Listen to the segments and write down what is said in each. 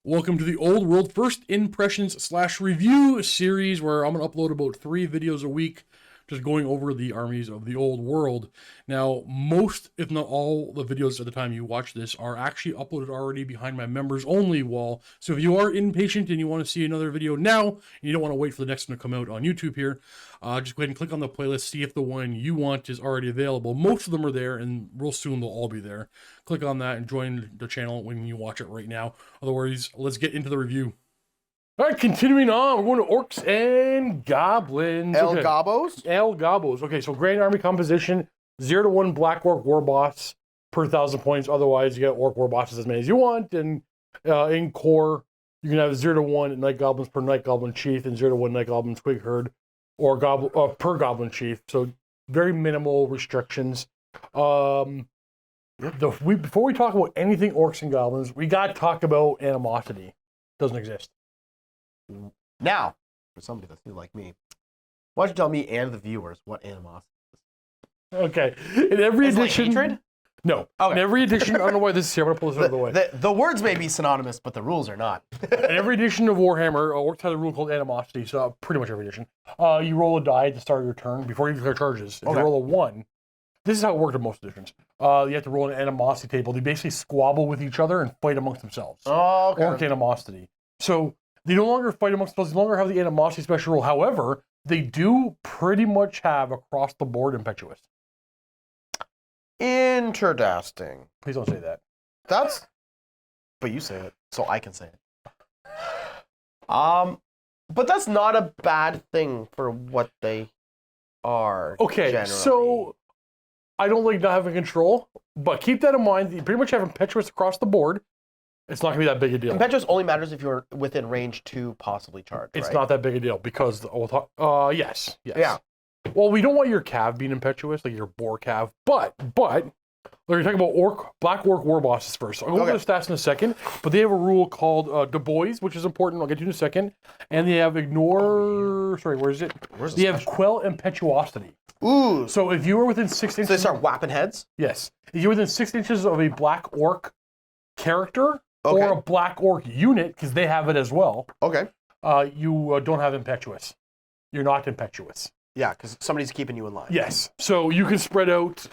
Welcome to the Old World First Impressions / Review series, where I'm going to upload about 3 videos a week, just going over the armies of the Old World. Now, most, if not all, the videos at the time you watch this are actually uploaded already behind my members only wall. So if you are impatient and you want to see another video now, and you don't want to wait for the next one to come out on YouTube here, just go ahead and click on the playlist, see if the one you want is already available. Most of them are there, and real soon they'll all be there. Click on that and join the channel when you watch it right now. Otherwise, let's get into the review. All right, continuing on, we're going to Orcs and Goblins. El Gobos? El Gobos. Okay, so Grand Army composition, 0 to 1 Black Orc War Boss per 1,000 points. Otherwise, you get Orc War Bosses as many as you want. And in core, you can have 0 to 1 Night Goblins per Night Goblin Chief and 0 to 1 Night Goblin Twig Herd or per Goblin Chief. So very minimal restrictions. Before we talk about anything Orcs and Goblins, we got to talk about animosity. Doesn't exist. Now, for somebody that's new like me, why don't you tell me and the viewers what animosity is? Okay. In every edition... Like hatred? No. Okay. In every edition... I don't know why this is here. I'm going to pull this out of the way. The words may be synonymous, but the rules are not. In every edition of Warhammer, Orcs has a rule called animosity, so pretty much every edition. You roll a die at the start of your turn before you declare charges. If you roll a 1... This is how it worked in most editions. You have to roll an animosity table. They basically squabble with each other and fight amongst themselves. Oh, okay. Orc animosity. So... they no longer fight amongst themselves, they no longer have the animosity special rule. However, they do pretty much have across the board impetuous. Interesting. Please don't say that. But you say it, so I can say it. But that's not a bad thing for what they are. Okay, generally. So I don't like not having control, but keep that in mind. You pretty much have impetuous across the board. It's not going to be that big a deal. Impetuous only matters if you're within range to possibly charge, It's right? not that big a deal because, we'll talk, yes. Yeah. Well, we don't want your cav being impetuous, like your boar cav, but we're talking about Black Orc War Bosses first. I'll go over the stats in a second, but they have a rule called Du Bois, which is important. I'll get to in a second. And they have sorry, where is it? They have Quell Impetuosity. Ooh. So if you are within 6 inches... So they start whapping heads? Yes. If you're within 6 inches of a Black Orc character... or a Black Orc unit, because they have it as well. Okay. You don't have impetuous. You're not impetuous. Yeah, because somebody's keeping you in line. Yes. So you can spread out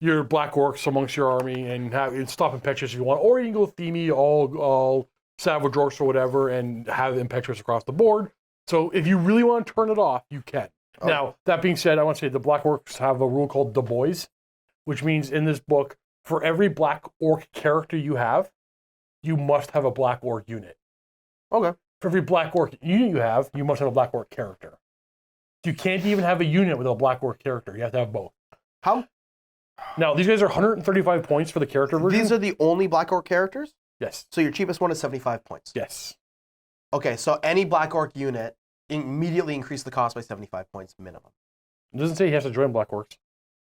your Black Orcs amongst your army and stop impetuous if you want, or you can go themey, all Savage Orcs or whatever, and have impetuous across the board. So if you really want to turn it off, you can. Okay. Now, that being said, I want to say the Black Orcs have a rule called Du Bois, which means in this book, for every Black Orc character you have, you must have a Black Orc unit. Okay. For every Black Orc unit you have, you must have a Black Orc character. You can't even have a unit with a Black Orc character. You have to have both. How? Now, these guys are 135 points for the character version. These are the only Black Orc characters? Yes. So your cheapest one is 75 points? Yes. Okay, so any Black Orc unit immediately increase the cost by 75 points minimum. It doesn't say he has to join Black Orcs.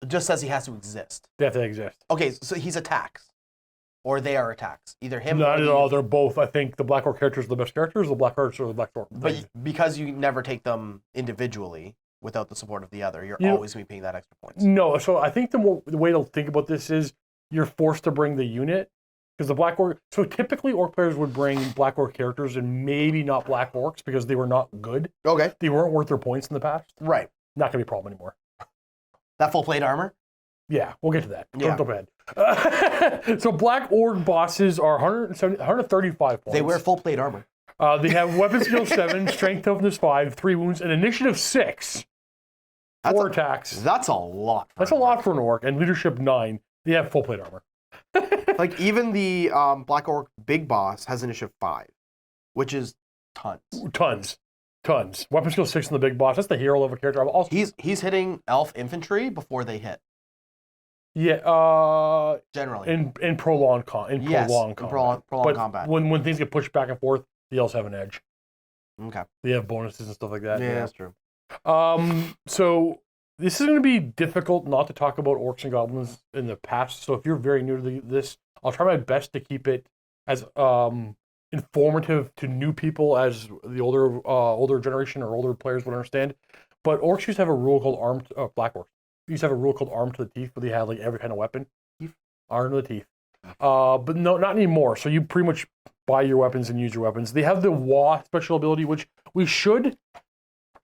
It just says he has to exist. They have to exist. Okay, so he's a tax. Or they are a tax. Either him Not or at all. They're both. I think the Black Orc characters are the best characters, the Black Orcs are the Black Orc. But because you never take them individually without the support of the other, you're always going to be paying that extra points. No, so I think the way to think about this is you're forced to bring the unit. Because the Black Orc... So typically Orc players would bring Black Orc characters and maybe not Black Orcs because they were not good. Okay. They weren't worth their points in the past. Right. Not going to be a problem anymore. That full plate armor? Yeah, we'll get to that. Yeah. Don't ahead. So Black Orc bosses are 135 points. They wear full plate armor. They have weapon skill 7, strength toughness 5, 3 wounds, and initiative 6. 4 attacks. That's a lot. That's a lot for an Orc. And leadership 9. They have full plate armor. Like even the Black Orc big boss has initiative 5, which is tons. Tons. Weapon skill 6 in the big boss. That's the hero level character. Also, he's hitting elf infantry before they hit. Yeah, generally. In prolonged combat. Combat. When things get pushed back and forth, the elves have an edge. Okay. They have bonuses and stuff like that. Yeah, that's true. So this is going to be difficult not to talk about Orcs and Goblins in the past. So if you're very new to this, I'll try my best to keep it as informative to new people as the older generation or older players would understand. But Orcs used to have a rule called Black Orcs. They used to have a rule called Armed to the Teeth, where they had like every kind of weapon. Armed to the teeth. But no, not anymore. So you pretty much buy your weapons and use your weapons. They have the Wah special ability, which we should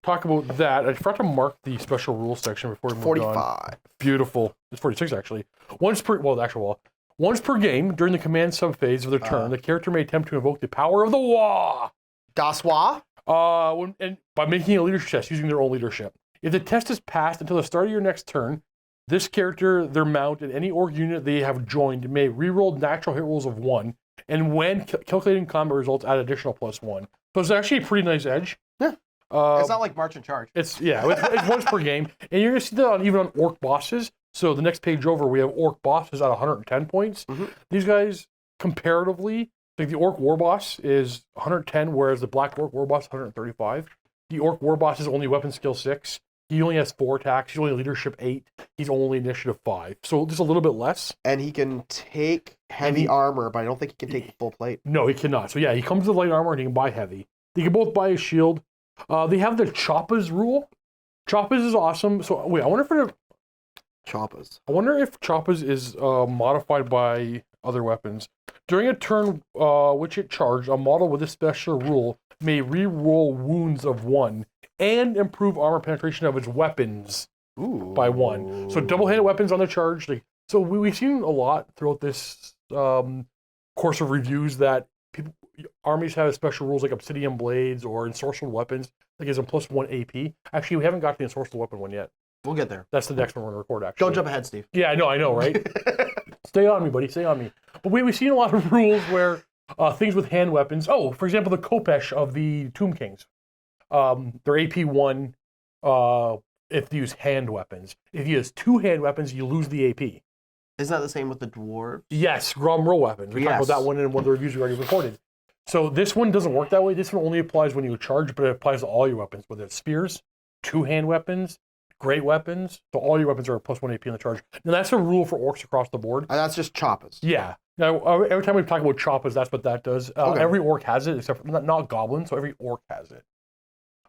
talk about that. I forgot to mark the special rules section before we move 45. on. Beautiful. It's 46 actually. The actual Wah. Once per game, during the command subphase of their turn, the character may attempt to invoke the power of the Wah. Das Wah? And by making a leadership test using their own leadership. If the test is passed until the start of your next turn, this character, their mount, and any orc unit they have joined may reroll natural hit rolls of 1, and when calculating combat results, add additional +1. So it's actually a pretty nice edge. Yeah. It's not like March and Charge. It's once per game, and you're gonna see that even on orc bosses. So the next page over, we have orc bosses at 110 points. Mm-hmm. These guys, comparatively, like the orc war boss is 110, whereas the black orc war boss is 135. The orc war boss is only weapon skill 6. He only has 4 attacks. He's only leadership 8. He's only initiative 5. So just a little bit less. And he can take heavy armor, but I don't think he can take full plate. No, he cannot. So yeah, he comes with light armor and he can buy heavy. They can both buy a shield. They have the Choppas rule. Choppas is awesome. So wait, I wonder if Choppas is modified by other weapons. During a turn which it charged, a model with this special rule may re-roll wounds of 1 and improve armor penetration of its weapons by 1. So double-handed weapons on the charge. So we've seen a lot throughout this course of reviews that armies have special rules like obsidian blades or ensorcelled weapons that gives them +1 AP. Actually, we haven't got the ensorcelled weapon one yet. We'll get there. That's the next one we're going to record, actually. Don't jump ahead, Steve. Yeah, I know, right? Stay on me, buddy. Stay on me. But we've seen a lot of rules where things with hand weapons. Oh, for example, the Kopesh of the Tomb Kings. They're AP 1 if you use hand weapons. If you use 2 hand weapons, you lose the AP. Isn't that the same with the dwarves? Yes, Grom roll weapons. We talked about that one in one of the reviews we already recorded. So this one doesn't work that way. This one only applies when you charge, but it applies to all your weapons, whether it's spears, 2 hand weapons, great weapons. So all your weapons are a +1 AP on the charge. Now that's a rule for orcs across the board. And that's just Choppas. Yeah. Now every time we talk about Choppas, that's what that does. Okay. Every orc has it, except for not goblins. So every orc has it.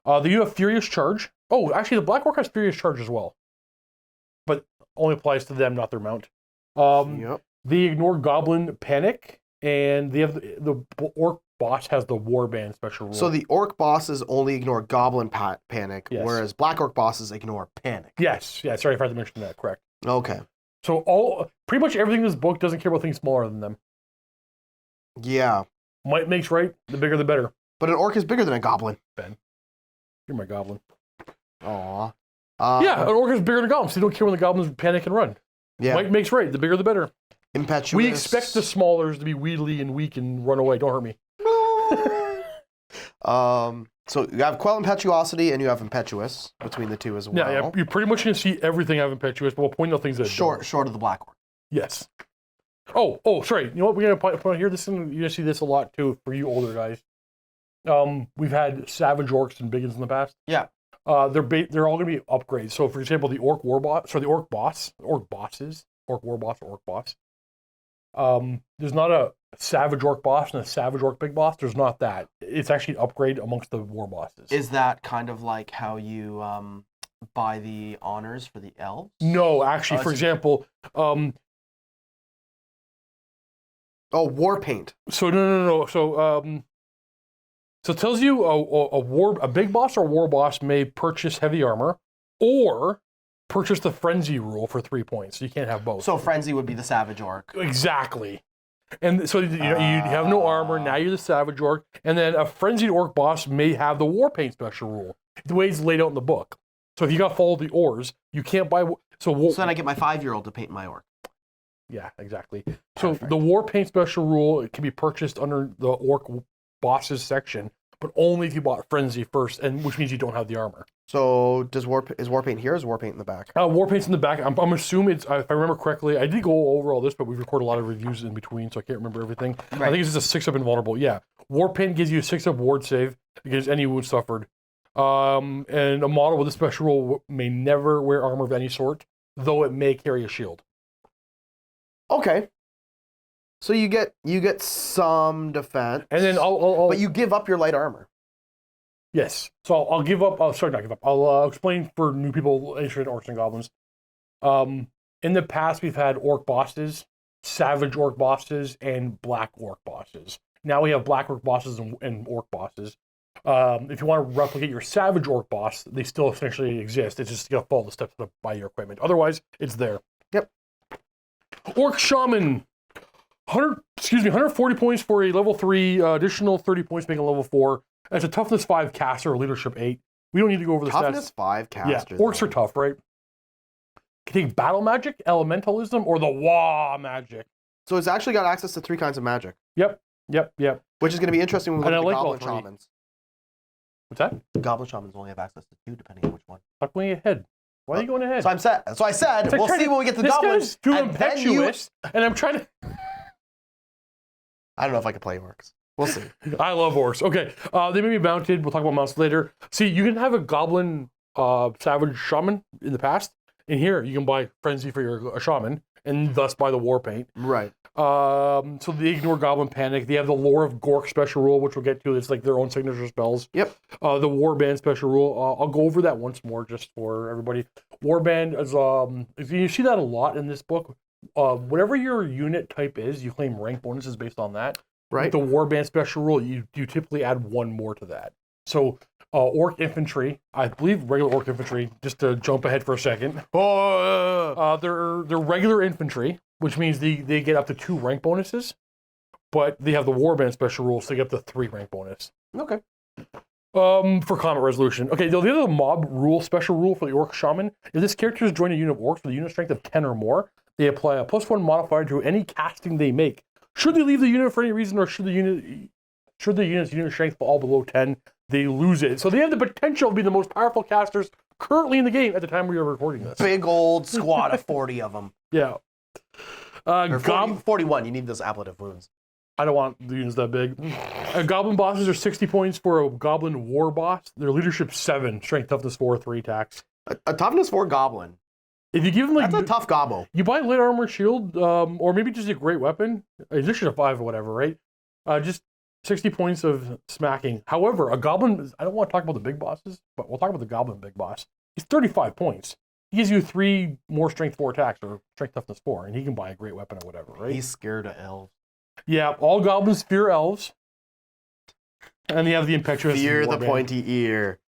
You have Furious Charge. Oh, actually, the Black Orc has Furious Charge as well, but only applies to them, not their mount. They ignore Goblin Panic, and they have the Orc boss has the Warband special rule. So the Orc bosses only ignore Goblin Panic, yes. Whereas Black Orc bosses ignore Panic. Yes, yeah. Sorry if I had to mention that. Correct. Okay. So pretty much everything in this book doesn't care about things smaller than them. Yeah. Might makes right. The bigger, the better. But an Orc is bigger than a Goblin. Ben, you're my Goblin. Aw. Yeah, an Orc is bigger than a Goblin, so you don't care when the Goblins panic and run. Yeah. Might makes right. The bigger, the better. Impetuous. We expect the smallers to be wheedly and weak and run away. Don't hurt me. So you have Quell Impetuosity and you have Impetuous between the two as well. Yeah, you're pretty much going to see everything have Impetuous, but we'll point out things that short of the Black Orc. Yes. Oh, sorry. You know what? We're going to point out here. You're going to see this a lot too for you older guys. We've had Savage Orcs and Biggins in the past. Yeah. They're all going to be upgrades. So, for example, the Orc War Boss, the Orc Boss, Orc Boss. There's not a Savage Orc Boss and a Savage Orc Big Boss. There's not that. It's actually an upgrade amongst the War Bosses. Is that kind of like how you buy the honors for the elves? No, actually, for example, War Paint. So no. So it tells you a big boss or war boss may purchase heavy armor or purchase the frenzy rule for 3 points. So you can't have both. So frenzy would be the Savage Orc. Exactly. And so you have no armor. Now you're the Savage Orc. And then a frenzied orc boss may have the war paint special rule. The way it's laid out in the book. So if you got to follow the ors, you can't buy. So then I get my 5-year-old to paint my orc. Yeah, exactly. So the war paint special rule, it can be purchased under the orc bosses section, but only if you bought frenzy first, and which means you don't have the armor. So is war paint here or is war paint in the back? War paint's in the back. I'm assuming it's, if I remember correctly, I did go over all this, but we've recorded a lot of reviews in between, so I can't remember everything. Right. I think it's just a 6-up invulnerable. Yeah. War paint gives you a 6-up ward save against any wound suffered. And a model with a special rule may never wear armor of any sort, though it may carry a shield. Okay. So you get some defense. And then but you give up your light armor. Yes. So I'll give up. Sorry, not give up. I'll explain for new people interested in Orcs and Goblins. In the past, we've had Orc bosses, Savage Orc bosses, and Black Orc bosses. Now we have black orc bosses and orc bosses. If you want to replicate your savage orc boss, they still essentially exist. It's just you gotta follow the steps to buy your equipment. Otherwise, it's there. Yep. Orc Shaman. 140 points for a level 3, additional 30 points making a level 4. That's a toughness 5 caster, or leadership 8. We don't need to go over the toughness stats. 5 caster. Yeah, orcs are tough, right? Can take battle magic, elementalism, or the Wah magic. So it's actually got access to 3 kinds of magic. Yep. Which is going to be interesting when we look at the like Goblin Shamans. What's that? Goblin Shamans only have access to 2, depending on which one. Stop going ahead. Why are you going ahead? So I said, we'll see when we get to the Goblins. This guy's too impetuous, and I'm trying to... I don't know if I can play orcs. We'll see. I love orcs. Okay, they may be mounted. We'll talk about mounts later. See, you can have a goblin savage shaman in the past. In here, you can buy frenzy for your shaman, and thus buy the war paint. Right. So they ignore goblin panic. They have the lore of Gork special rule, which we'll get to. It's like their own signature spells. Yep. The warband special rule. I'll go over that once more just for everybody. Warband is you see that a lot in this book. Whatever your unit type is, you claim rank bonuses based on that. Right. With the warband special rule, you typically add one more to that. So orc infantry, I believe regular orc infantry, just to jump ahead for a second. They're regular infantry, which means they get up to 2 rank bonuses, but they have the warband special rule, so they get up to 3 rank bonus. Okay. For combat resolution. Okay, the other mob rule, special rule for the orc shaman, if this character is joined a unit of orcs with a unit strength of 10 or more, they apply a +1 modifier to any casting they make. Should they leave the unit for any reason, or should the unit's unit strength fall below 10, they lose it. So they have the potential to be the most powerful casters currently in the game at the time we are recording this. Big old squad of 40 of them. Yeah. 41, you need those ablative wounds. I don't want the units that big. Goblin bosses are 60 points for a goblin war boss. Their leadership 7, strength, toughness 4, 3 attacks. A toughness 4 goblin. If you give them like... That's a tough gobbo. You buy light armor shield, or maybe just a great weapon. Addition of 5 or whatever, right? Just 60 points of smacking. However, a goblin... I don't want to talk about the big bosses, but we'll talk about the goblin big boss. He's 35 points. He gives you 3 more strength 4 attacks, or strength toughness 4, and he can buy a great weapon or whatever, right? He's scared of elves. Yeah, all goblins fear elves. And they have the impetuous... Fear the pointy ear.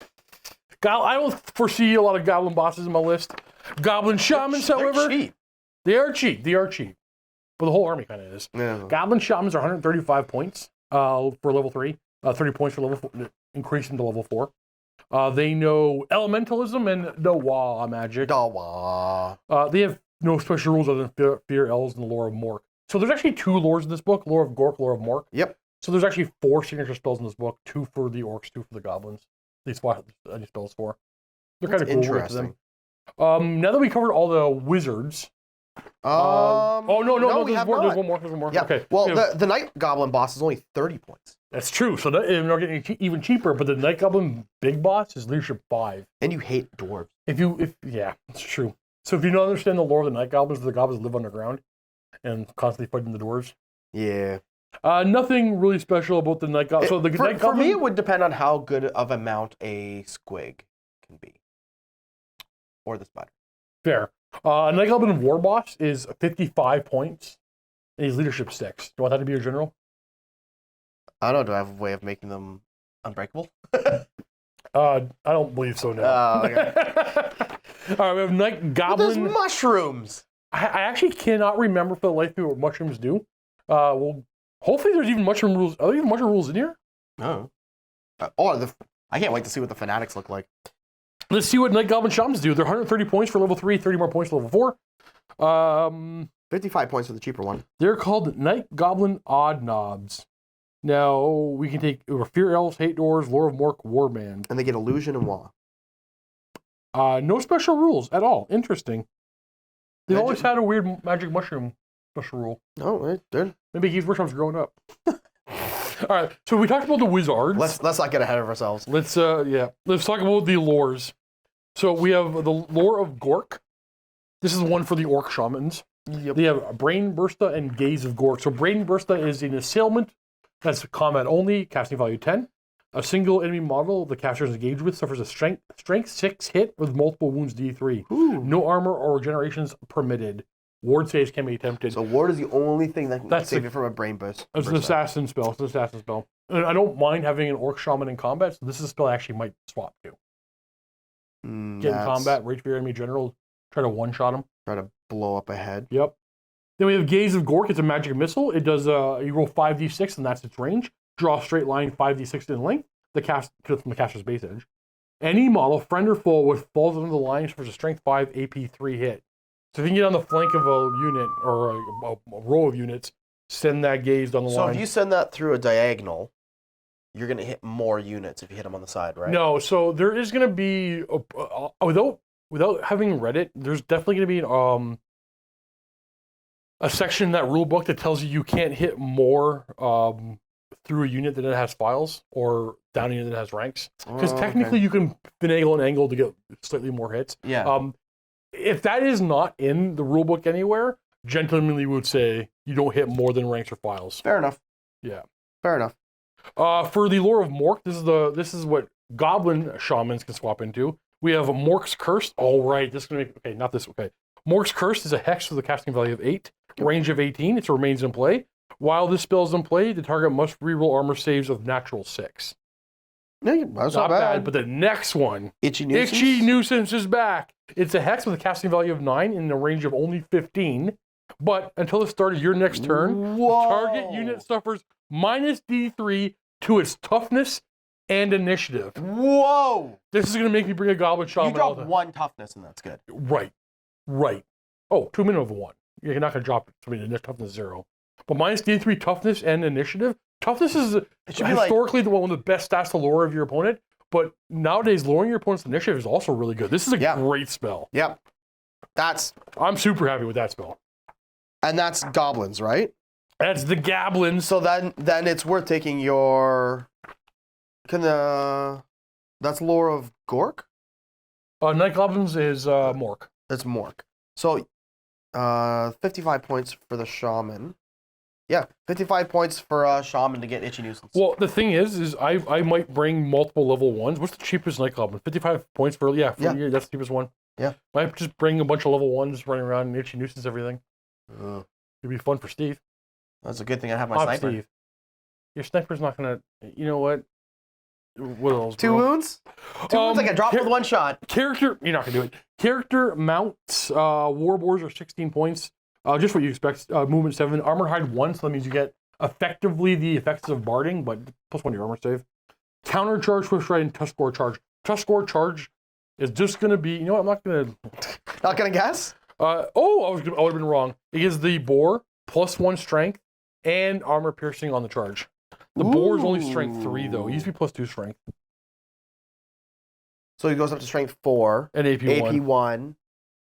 I don't foresee a lot of goblin bosses in my list. Goblin shamans, however... cheap. They are cheap. But the whole army kind of is. Yeah. Goblin shamans are 135 points for level 3. 30 points for level 4, increasing to level 4. They know elementalism and the Wah magic. They have no special rules other than fear elves and the lore of Mork. So there's actually 2 lores in this book, lore of Gork, lore of Mork. Yep. So there's actually 4 signature spells in this book, 2 for the orcs, 2 for the goblins. They swap any spells for. They're kind of cool. Interesting. Now that we covered all the wizards. No, there's one more. Yeah. Okay. Well, the Night Goblin boss is only 30 points. That's true. So they're getting even cheaper, but the Night Goblin big boss is leadership 5. And you hate dwarves. Yeah, it's true. So if you don't understand the lore of the Night Goblins live underground and constantly fighting the dwarves. Yeah. Nothing really special about the Night Goblin. So the Night Goblin, for me, it would depend on how good of a mount a squig can be. Or the spider. Fair. Night Goblin War Boss is 55 points. And he's leadership 6. Do you want that to be your general? I don't know. Do I have a way of making them unbreakable? I don't believe so now. Okay. All right, we have Night Goblin. But there's mushrooms. I actually cannot remember for the life of me what mushrooms do. Well, hopefully there's even mushroom rules. Are there even mushroom rules in here? No. I can't wait to see what the fanatics look like. Let's see what Night Goblin Shamans do. They're 130 points for level 3, 30 more points for level 4. 55 points for the cheaper one. They're called Night Goblin Odd Knobs. Now, we can take Fear Elves, Hate Doors, Lore of Mork, Warband. And they get Illusion and Wah. No special rules at all. Interesting. They've always had a weird magic mushroom special rule. Oh, they're... Maybe Games Workshop's growing up. All right, so we talked about the wizards. Let's not get ahead of ourselves. Let's talk about the lores. So we have the lore of Gork. This is one for the orc shamans. Yep. They have Brain Bursta and Gaze of Gork. So Brain Bursta is an assailant that's combat only, casting value 10. A single enemy model the caster is engaged with suffers a strength 6 hit with multiple wounds D3. Ooh. No armor or regenerations permitted. Ward saves can be attempted. So ward is the only thing that can save you from a brain burst. It's an assassin spell. It's an assassin spell. And I don't mind having an orc shaman in combat, so this is a spell I actually might swap to. Get in combat, rage for your enemy general, try to one-shot him. Try to blow up a head. Yep. Then we have Gaze of Gork. It's a magic missile. It does, you roll 5d6, and that's its range. Draw a straight line 5d6 in length, from the caster's base edge. Any model, friend or foe, which falls under the line for a strength 5 AP 3 hit. So if you can get on the flank of a unit or a row of units, send that gaze down the line. So if you send that through a diagonal, you're going to hit more units if you hit them on the side, right? No, so there is going to be, without having read it, there's definitely going to be a section in that rule book that tells you can't hit more through a unit that has files or down a unit that has ranks. Because technically you can finagle an angle to get slightly more hits. Yeah. If that is not in the rulebook anywhere, gentlemanly would say you don't hit more than ranks or files. Fair enough. Yeah. Fair enough. For the lore of Mork, this is what Goblin shamans can swap into. We have a Mork's Curse. All right, this is gonna make not this. Okay, Mork's Curse is a hex with a casting value of 8, range of 18. It remains in play. While this spell is in play, the target must reroll armor saves of natural 6. That's not bad. But the next one, Itchy Nuisance is back. It's a hex with a casting value of 9 in the range of only 15. But until the start of your next turn, the target unit suffers minus D3 to its toughness and initiative. Whoa! This is going to make me bring a Goblin Shaman. You drop 1 toughness and that's good. Right. Oh, 2 minimum of 1. You're not going to drop something to toughness 0. But minus D3 toughness and initiative. Toughness is historically one of the best stats to lower of your opponent. But nowadays, lowering your opponent's initiative is also really good. This is a great spell. Yep. I'm super happy with that spell. And that's goblins, right? That's the Goblins. So then it's worth taking your... That's lore of Gork? Night Goblins is Mork. That's Mork. So 55 points for the shaman. Yeah, 55 points for a shaman to get Itchy Nuisance. Well, the thing is I might bring multiple level 1s. What's the cheapest Night Goblin? 55 points for that's the cheapest one. Yeah. Might just bring a bunch of level 1s running around and Itchy Nuisance everything. It'd be fun for Steve. That's a good thing I have my sniper. Steve. Your sniper's not gonna. You know what? What else? 2 wounds? 2 wounds I can drop with 1 shot. Character, you're not gonna do it. Character mounts, Warboars are 16 points. Just what you expect. Movement 7, Armored Hide 1, so that means you get effectively the effects of barding, but +1 to your armor save. Counter Charge, Swift Stride, and Tuskgore Charge. Tuskgore Charge is just gonna be. You know what? I'm not gonna. Not gonna guess. I would have been wrong. It gives the boar +1 strength and armor piercing on the charge. The boar is only strength 3 though. It used to be +2 strength. So he goes up to strength 4 and AP1. AP1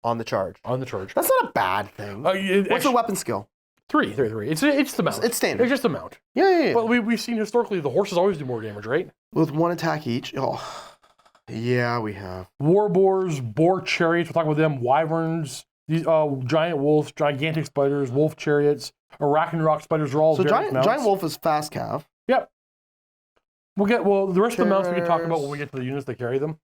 on the charge. That's not a bad thing. What's the weapon skill? 3. It's the mount. It's standard. It's just the mount. Yeah. But we've seen historically the horses always do more damage, right? With 1 attack each. Oh, yeah, we have. Warboars, boar chariots. We'll talk about them. Wyverns. These giant wolves, gigantic spiders, wolf chariots, Arachnrock spiders are all giant wolf is fast cav. Yep. The rest of the mounts we can talk about when we get to the units that carry them.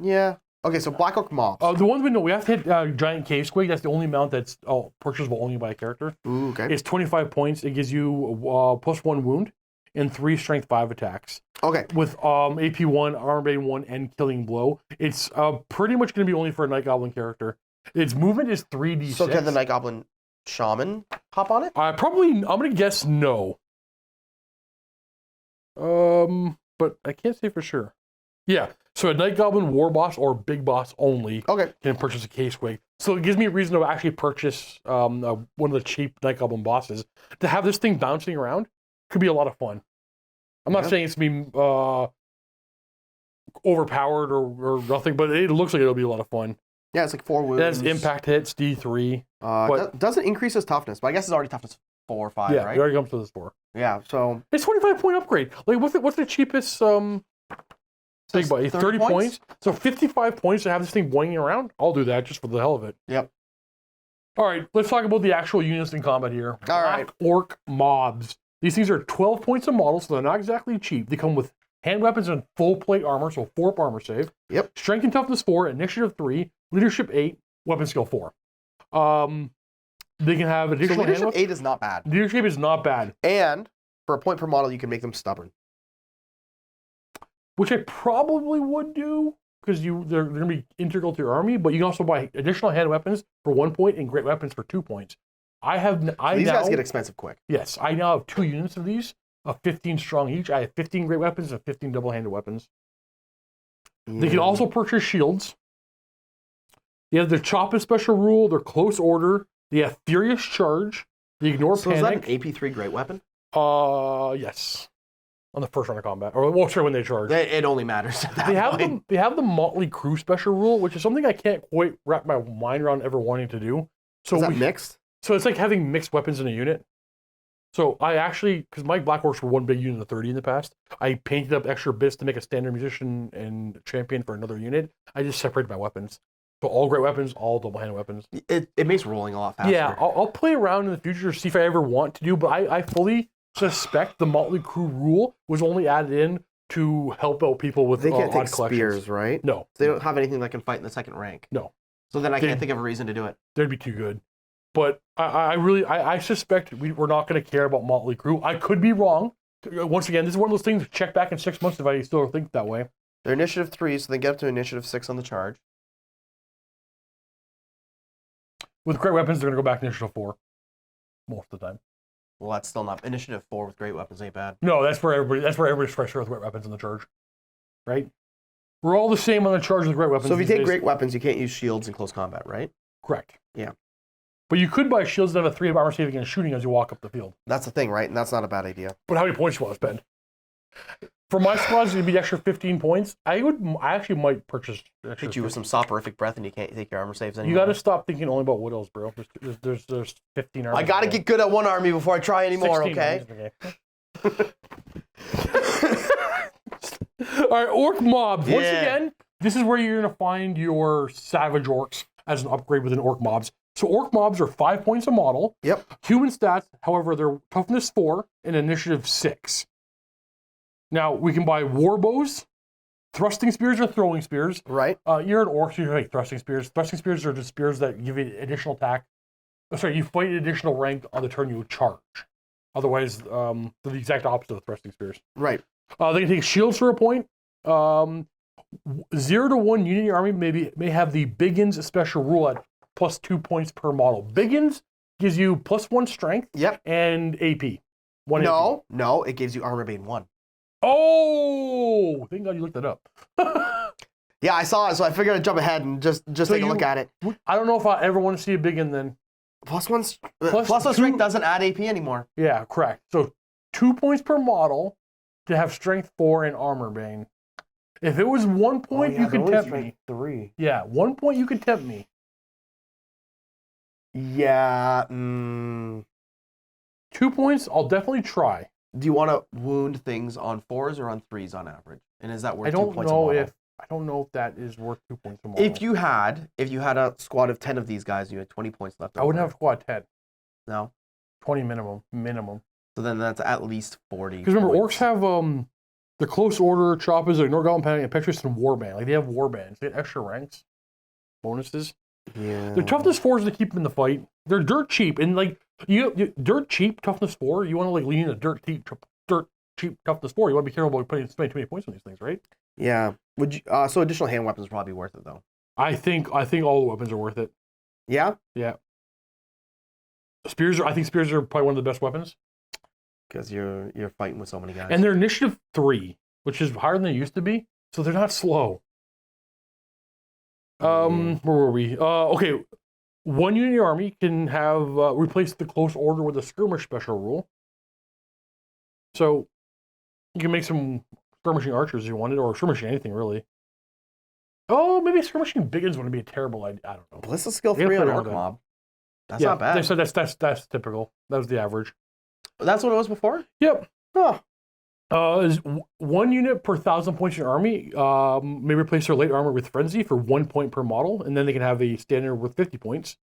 Yeah. Okay, so Black Orc mobs. The ones we know, we have to hit Giant Cave Squig. That's the only mount that's purchasable only by a character. Ooh, okay. It's 25 points. It gives you +1 wound and 3 strength 5 attacks. Okay. With AP1, Armor Bane 1, and Killing Blow. It's pretty much going to be only for a Night Goblin character. Its movement is 3d6. So can the Night Goblin Shaman hop on it? I'm going to guess no. But I can't say for sure. Yeah, so a Night Goblin War Boss or Big Boss only can purchase a K-Swig. So it gives me a reason to actually purchase one of the cheap Night Goblin bosses. To have this thing bouncing around could be a lot of fun. I'm not saying it's going to be overpowered or nothing, but it looks like it'll be a lot of fun. Yeah, it's like 4 wounds. It has impact hits, D3. Doesn't increase his toughness, but I guess it's already toughness 4 or 5, right? Yeah, it already comes to this 4. Yeah, so... It's 25-point upgrade. Like, what's the cheapest big boss? 30 points? So 55 points to have this thing boinging around? I'll do that just for the hell of it. Yep. All right, let's talk about the actual units in combat here. All right. Black Orc mobs. These things are 12 points a model, so they're not exactly cheap. They come with hand weapons and full plate armor, so 4 armor save. Yep. Strength and toughness 4, initiative 3, leadership 8, weapon skill 4. They can have additional leadership 8 is not bad. Leadership is not bad. And for a point per model, you can make them stubborn. Which I probably would do, because they're going to be integral to your army, but you can also buy additional hand weapons for 1 point and great weapons for 2 points. These guys get expensive quick. Yes, I now have 2 units of these, of 15 strong each. I have 15 great weapons and 15 double-handed weapons. Yeah. They can also purchase shields. They have their chop and special rule, their close order. They have furious charge. They ignore panic. Is that an AP3 great weapon? Yes. On the first round of combat, or well, sure, when they charge. It only matters at that point. They have the Motley Crew special rule, which is something I can't quite wrap my mind around ever wanting to do. So is that mixed? So it's like having mixed weapons in a unit. So I actually, because my Black Orcs were one big unit of 30 in the past, I painted up extra bits to make a standard musician and champion for another unit. I just separated my weapons. So all great weapons, all double-handed weapons. It makes rolling a lot faster. Yeah, I'll play around in the future to see if I ever want to do, but I fully suspect the Motley Crew rule was only added in to help out people with they can't take collections. Spears, right? No. They don't have anything that can fight in the second rank. No. So then I can't think of a reason to do it. They'd be too good. But I suspect we're not going to care about Motley Crew. I could be wrong. Once again, this is one of those things to check back in 6 months if I still think that way. They're initiative 3, so they get up to initiative 6 on the charge. With great weapons, they're going to go back to initiative 4 most of the time. Well, that's still not initiative 4 with great weapons ain't bad. No, that's where everybody's fresher with great weapons in the charge, right? We're all the same on the charge with great weapons. So if you take great weapons, you can't use shields in close combat, right? Correct. Yeah. But you could buy shields that have a 3 of armor saving and shooting as you walk up the field. That's the thing, right? And that's not a bad idea. But how many points do you want to spend? For my squads, it'd be extra 15 points. I actually might purchase. Hit you with some soporific breath, and you can't take your armor saves anymore. You got to stop thinking only about Wood Elves, bro. There's 15 armor. I got to get good at one army before I try anymore. Okay. All right, orc mobs. Once again, this is where you're gonna find your savage orcs as an upgrade within orc mobs. So orc mobs are 5 points a model. Yep. Human stats, however, they're toughness 4 and initiative 6. Now, we can buy war bows, thrusting spears or throwing spears. Right. You're an orc, so you like thrusting spears. Thrusting spears are just spears that give you additional attack. You fight an additional rank on the turn you charge. Otherwise, they're the exact opposite of thrusting spears. Right. They can take shields for a point. 0 to 1 unit in your army may have the Biggins special rule at plus 2 points per model. Biggins gives you plus 1 strength. Yep. And AP. No, it gives you armor bane 1. Oh, thank God you looked that up. Yeah, I saw it, so I figured I'd jump ahead and just take a look at it. I don't know if I ever want to see a Biggin then. Plus one strength doesn't add AP anymore. Yeah, correct. So 2 points per model to have strength 4 and armor bane. If it was 1 point, you could tempt me. 3. Yeah, 1 point you could tempt me. Yeah. 2 points, I'll definitely try. Do you want to wound things on 4s or on 3s on average? And is that worth 2 points a model? I don't know if that is worth 2 points a model. If you had a squad of 10 of these guys, you had 20 points left. I wouldn't have a squad 10. No. 20 minimum. So then that's at least 40. Because remember, orcs have the close order, choppers, ignore goblin panic, impetuous, and warband. Like they have warbands. They get extra ranks, bonuses. Yeah. Their toughness 4 is to keep them in the fight. They're dirt cheap, and like you dirt cheap toughness 4. You want to like lean into dirt cheap toughness 4. You want to be careful about spending too many points on these things, right? Yeah. Would you? So additional hand weapons are probably worth it though. I think all the weapons are worth it. Yeah. Yeah. I think spears are probably one of the best weapons. Because you're fighting with so many guys. And they're initiative 3, which is higher than they used to be, so they're not slow. Where were we? Okay. 1 unit in your army can have replace the close order with a skirmish special rule. So you can make some skirmishing archers if you wanted, or skirmishing anything really. Oh, maybe skirmishing Biggins wouldn't be a terrible idea. I don't know. Ballistic skill 3 on orc mob. That's not bad. They said that's typical. That was the average. That's what it was before? Yep. Huh. Is 1 unit per 1,000 points in your army may replace their late armor with frenzy for 1 point per model, and then they can have a standard with 50 points.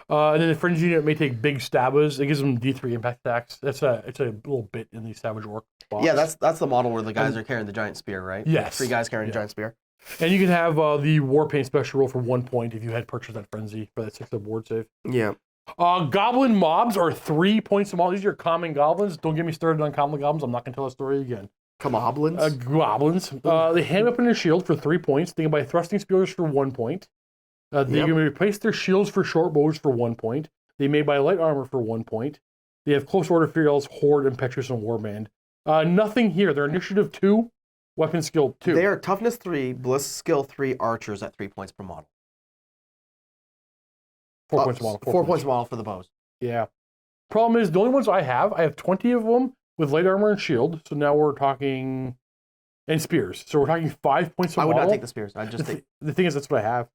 And then the frenzy unit may take big stabbas. It gives them D3 impact attacks. It's a little bit in the savage orc box. Yeah, that's the model where the guys are carrying the giant spear, right? Yes. 3 guys carrying a giant spear. And you can have the War Paint special roll for 1 point if you had purchased that Frenzy for that 6-up board save. Yeah. Goblin mobs are 3 points of all. These are common goblins. Don't get me started on common goblins. I'm not going to tell a story again. Goblins? Goblins. They hand weapon and shield for 3 points. They can buy thrusting spears for 1 point. They can replace their shields for short bows for 1 point. They may buy light armor for 1 point. They have close order feels, Horde, Impetuous, and Warband. Nothing here. They're initiative 2, weapon skill 2. They are toughness 3, bliss skill 3 archers at 3 points per model. 4 points a model. 4 points a model for the bows. Yeah. Problem is, the only ones I have 20 of them with light armor and shield. So now we're talking, and spears. So we're talking 5 points a model. I would not take the spears. I just take. The thing is, that's what I have.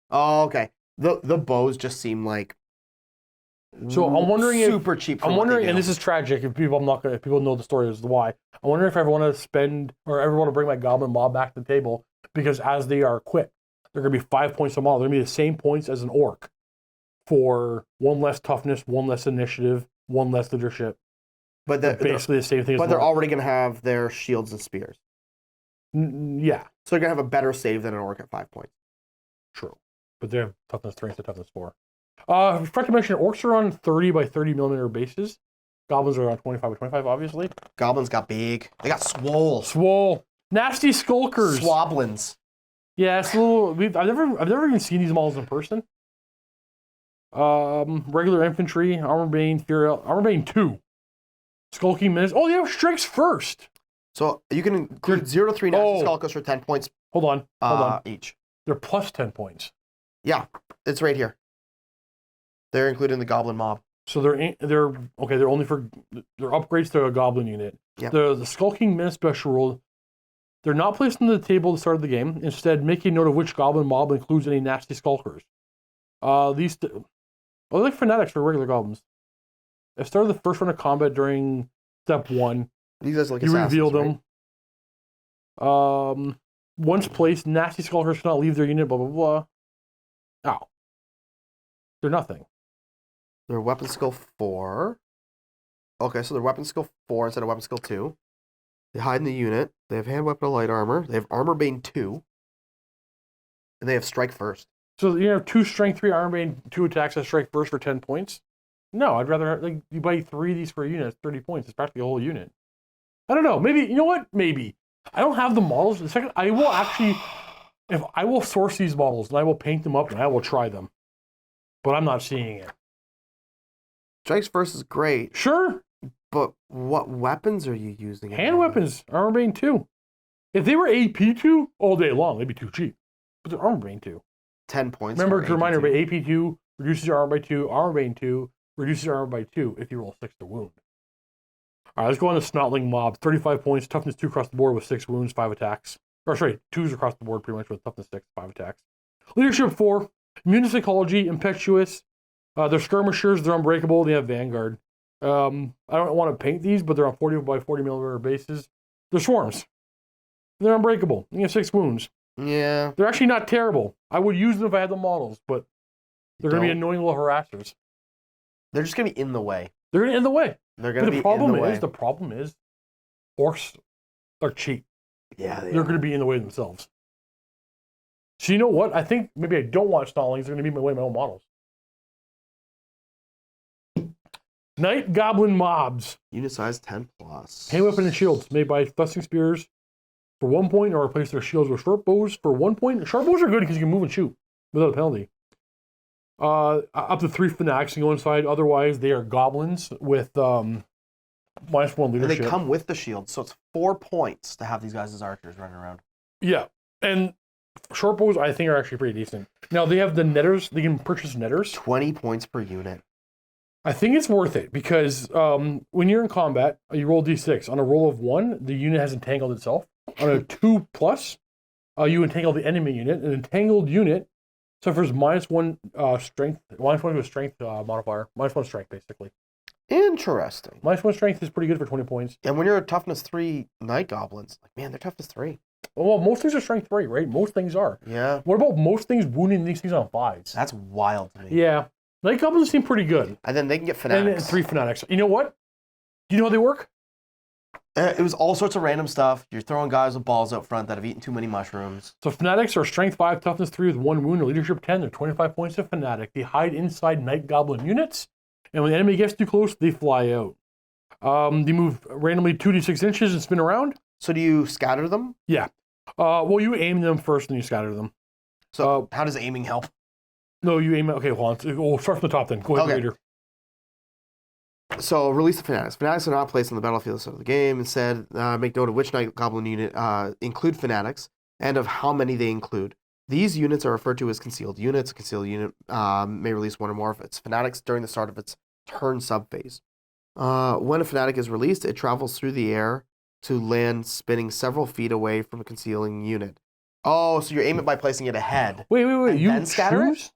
Oh, okay. The bows just seem like. So I'm wondering super cheap. I'm wondering, and this is tragic. If people know the story as to why. I wonder if I ever want to spend or ever want to bring my goblin mob back to the table, because as they are equipped, they're going to be 5 points a model. They're going to be the same points as an orc, for 1 less toughness, 1 less initiative, 1 less leadership. But they're basically the same thing. But they're already going to have their shields and spears. Yeah. So they're going to have a better save than an orc at 5 points. True. But they have toughness 3 instead of toughness 4. I forgot to mention, orcs are on 30 by 30 millimeter bases. Goblins are on 25 by 25, obviously. Goblins got big. They got swole. Swole. Nasty skulkers. Swablins. Yeah, it's a little. I've never even seen these models in person. Regular infantry, armor bane, armor bane 2, skulking menace. Oh, they have strikes first. So you can include 0 to 3 nasty skulkers for 10 points. Hold on. Each. They're plus 10 points. Yeah, it's right here. They're included in the goblin mob. So they're only for they're upgrades to a goblin unit. Yep. The skulking menace special rule. They're not placed on the table at the start of the game. Instead, make a note of which goblin mob includes any nasty skulkers. They're like fanatics for regular goblins. At the start of the first run of combat during step 1, these guys like you reveal them. Right? Once placed, nasty skulkers cannot leave their unit, blah, blah, blah. Ow. They're nothing. They're weapon skill 4. Okay, so they're weapon skill 4 instead of weapon skill 2. They hide in the unit. They have hand weapon and light armor. They have armor bane 2. And they have strike first. So you have 2 strength, 3 armor bane, 2 attacks at strike first for 10 points? No, I'd rather you buy 3 of these for a unit, it's 30 points. It's practically a whole unit. I don't know. Maybe, you know what? Maybe. I don't have the models. The second, I will actually, if I will source these models and I will paint them up and I will try them. But I'm not seeing it. Strikes first is great. Sure. But what weapons are you using? Hand weapons. Armor bane 2. If they were AP 2 all day long, they'd be too cheap. But they're armor bane 2. 10 points. Remember, to remind everybody, AP 2 reduces your armor by 2, armor bane 2 reduces your armor by 2 if you roll 6 to wound. All right, let's go on to Snotling Mob. 35 points, toughness 2 across the board with 6 wounds, 5 attacks. Or sorry, 2s across the board pretty much with toughness 6, 5 attacks. Leadership 4, immune to psychology, impetuous. They're skirmishers, they're unbreakable, they have Vanguard. I don't want to paint these, but they're on 40 by 40 millimeter bases. They're swarms. They're unbreakable. You have 6 wounds. Yeah. They're actually not terrible. I would use them if I had the models, but they're going to be annoying little harassers. They're just going to be in the way. They're going to be in the way. They're going to be in the way. The problem is, orcs are cheap. Yeah, they're going to be in the way themselves. So you know what? I think maybe I don't want Snarlings. They're going to be in the way of my own models. Night Goblin Mobs. Unit size 10 plus. Hand weapon and shields made by thrusting spears for 1 point, or replace their shields with short bows for 1 point. Short bows are good because you can move and shoot without a penalty. Up to 3 fanatics can go inside. Otherwise, they are goblins with -1 leadership. And they come with the shield, so it's 4 points to have these guys as archers running around. Yeah, and short bows I think are actually pretty decent. Now they have the netters. They can purchase netters. 20 points per unit. I think it's worth it because when you're in combat, you roll d6. On a roll of 1, the unit has entangled itself. On a 2+, you entangle the enemy unit. An entangled unit suffers -1 strength, -1 to a strength modifier, -1 strength basically. Interesting. -1 strength is pretty good for 20 points. And when you're a toughness 3 night goblins, like man, they're toughness 3. Well, most things are strength 3, right? Most things are. Yeah. What about most things wounding these things on 5s? That's wild to me. Yeah. Night goblins seem pretty good. And then they can get fanatics. And 3 fanatics. You know what? Do you know how they work? It was all sorts of random stuff. You're throwing guys with balls out front that have eaten too many mushrooms. So Fanatics are Strength 5, Toughness 3 with 1 wound, and Leadership 10. They're 25 points to Fanatic. They hide inside Night Goblin units, and when the enemy gets too close, they fly out. They move randomly 2d6 inches and spin around. So do you scatter them? Yeah. Well, you aim them first, and you scatter them. So how does aiming help? No, you aim. Okay, hold on. We'll start from the top then. Go ahead, Raider. So release the Fanatics. Fanatics are not placed on the battlefield of the game. Instead, make note of which Night Goblin unit include Fanatics and of how many they include. These units are referred to as concealed units. A concealed unit may release one or more of its Fanatics during the start of its turn subphase. When a Fanatic is released, it travels through the air to land spinning several feet away from a concealing unit. Oh, so you aim it by placing it ahead. Wait. You then scatter it?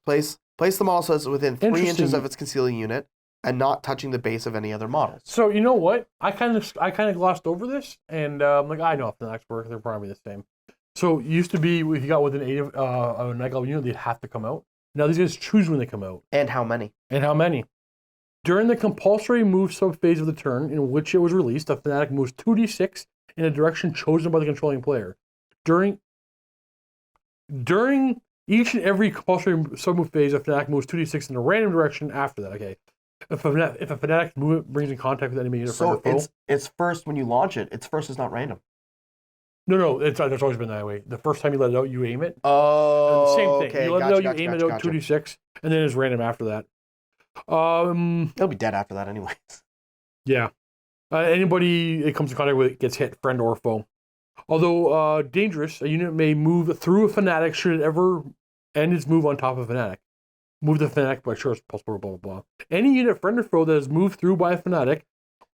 Place them all so it's within 3 inches of its concealing unit and not touching the base of any other models. So you know what? I kind of glossed over this, and like I know if the next work, they're probably the same. So it used to be if you got within 8 of a Night Goblin unit, they'd have to come out. Now these guys choose when they come out. And how many? During the compulsory move subphase of the turn in which it was released, a Fanatic moves 2d6 in a direction chosen by the controlling player. During each and every compulsory sub-move phase, a Fanatic moves 2d6 in a random direction after that. Okay. If a Fanatic movement brings in contact with enemy unit, friend or foe, it's first when you launch it. It's first is not random. No, it's always been that way. The first time you let it out, you aim it. Oh, same thing. Okay. You let it out, you aim it out 2d6, and then it's random after that. It'll be dead after that anyways. Yeah. Anybody it comes in contact with gets hit, friend or foe. Although dangerous, a unit may move through a Fanatic should it ever end its move on top of a Fanatic. Move the Fanatic by sure, blah, blah, blah, blah. Any unit, friend or foe, that is moved through by a Fanatic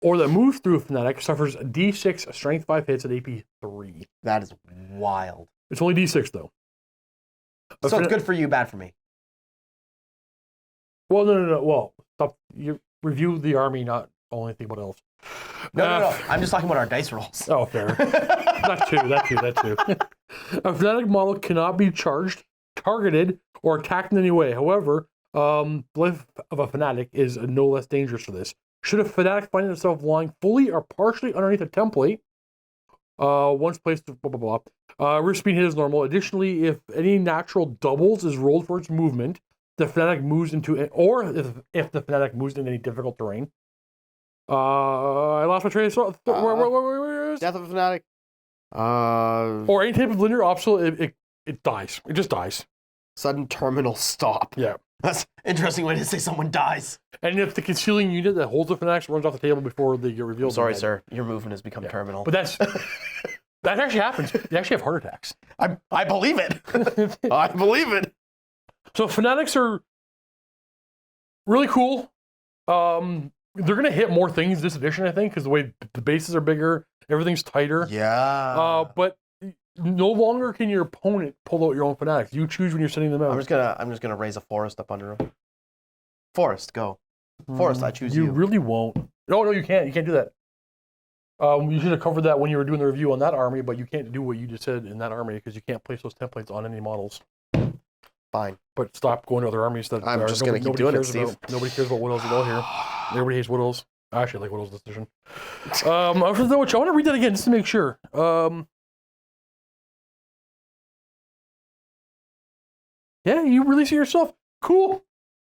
or that moves through a Fanatic suffers a D6 Strength 5 hits at AP 3. That is wild. It's only D6, though. So it's good for you, bad for me. Well, no. Well, stop. You review the army, not only think about else. No. I'm just talking about our dice rolls. Oh, fair. That too. A Fanatic model cannot be charged, targeted, or attacked in any way. However, life of a Fanatic is no less dangerous for this. Should a Fanatic find itself lying fully or partially underneath a template, once placed, blah, blah, blah, risk being hit is normal. Additionally, if any natural doubles is rolled for its movement, the Fanatic moves into, or if the Fanatic moves into any difficult terrain. I lost my train of thought. Where is Death of a Fanatic? Or any type of linear obstacle, it dies. It just dies. Sudden terminal stop. Yeah. That's an interesting way to say someone dies. And if the concealing unit that holds the Fanatics runs off the table before they get revealed. Sorry, sir. Your movement has become terminal. But that actually happens. They actually have heart attacks. I believe it. I believe it. So Fanatics are really cool. They're going to hit more things this edition, I think, because the way the bases are bigger, everything's tighter. Yeah. But no longer can your opponent pull out your own Fanatics. You choose when you're sending them out. I'm just gonna raise a forest up under him. Forest, go. Forest, I choose you. You really won't. No, you can't. You can't do that. You should have covered that when you were doing the review on that army, but you can't do what you just said in that army because you can't place those templates on any models. Fine. But stop going to other armies that I'm just going to keep doing it, Steve. Nobody cares about Widows at all here. Everybody hates Widows. I actually like Widows this edition. I want to read that again just to make sure. Yeah, you release it yourself. Cool.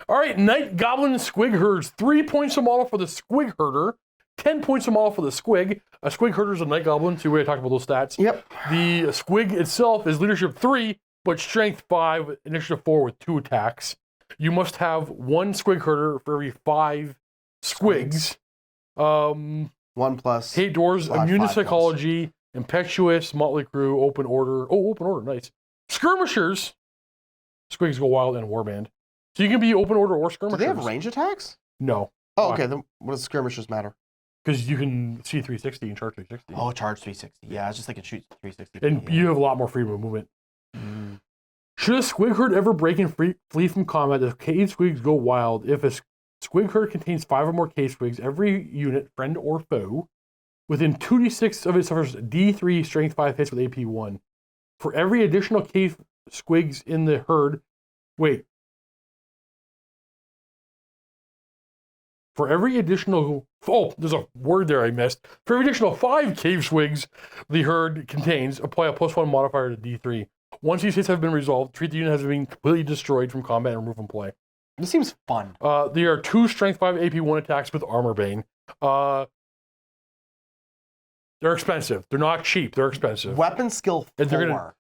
All right, Night Goblin Squig Herds. 3 points a model for the Squig Herder. 10 points a model for the Squig. A Squig Herder is a Night Goblin, so we talked about those stats. Yep. The Squig itself is Leadership 3, but Strength 5, Initiative 4 with 2 attacks. You must have 1 Squig Herder for every 5 Squigs. 1 plus. Hate Doors, Immune to Psychology, Impetuous, Motley Crew, Open Order. Oh, Open Order, nice. Skirmishers. Squigs go wild and Warband. So you can be Open Order or Skirmishers. Do they have range attacks? No. Oh, okay. Then what does Skirmishers matter? Because you can see 360 and charge 360. Oh, charge 360. Yeah, I was just thinking shoot 360. And you have a lot more freedom of movement. Mm. Should a Squig Herd ever break and flee from combat, the cave Squigs go wild. If a Squig Herd contains 5 or more cave Squigs, every unit, friend or foe, within 2d6 of it suffers D3 Strength 5 hits with AP 1. For every additional cave Squigs in the herd, wait. For every additional... Oh, there's a word there I missed. For every additional 5 cave swigs the herd contains, apply a +1 modifier to D3. Once these hits have been resolved, treat the unit as being completely destroyed from combat and remove from play. This seems fun. There are 2 Strength 5 AP1 attacks with Armor Bane. They're expensive. They're not cheap. They're expensive. Weapon skill 4.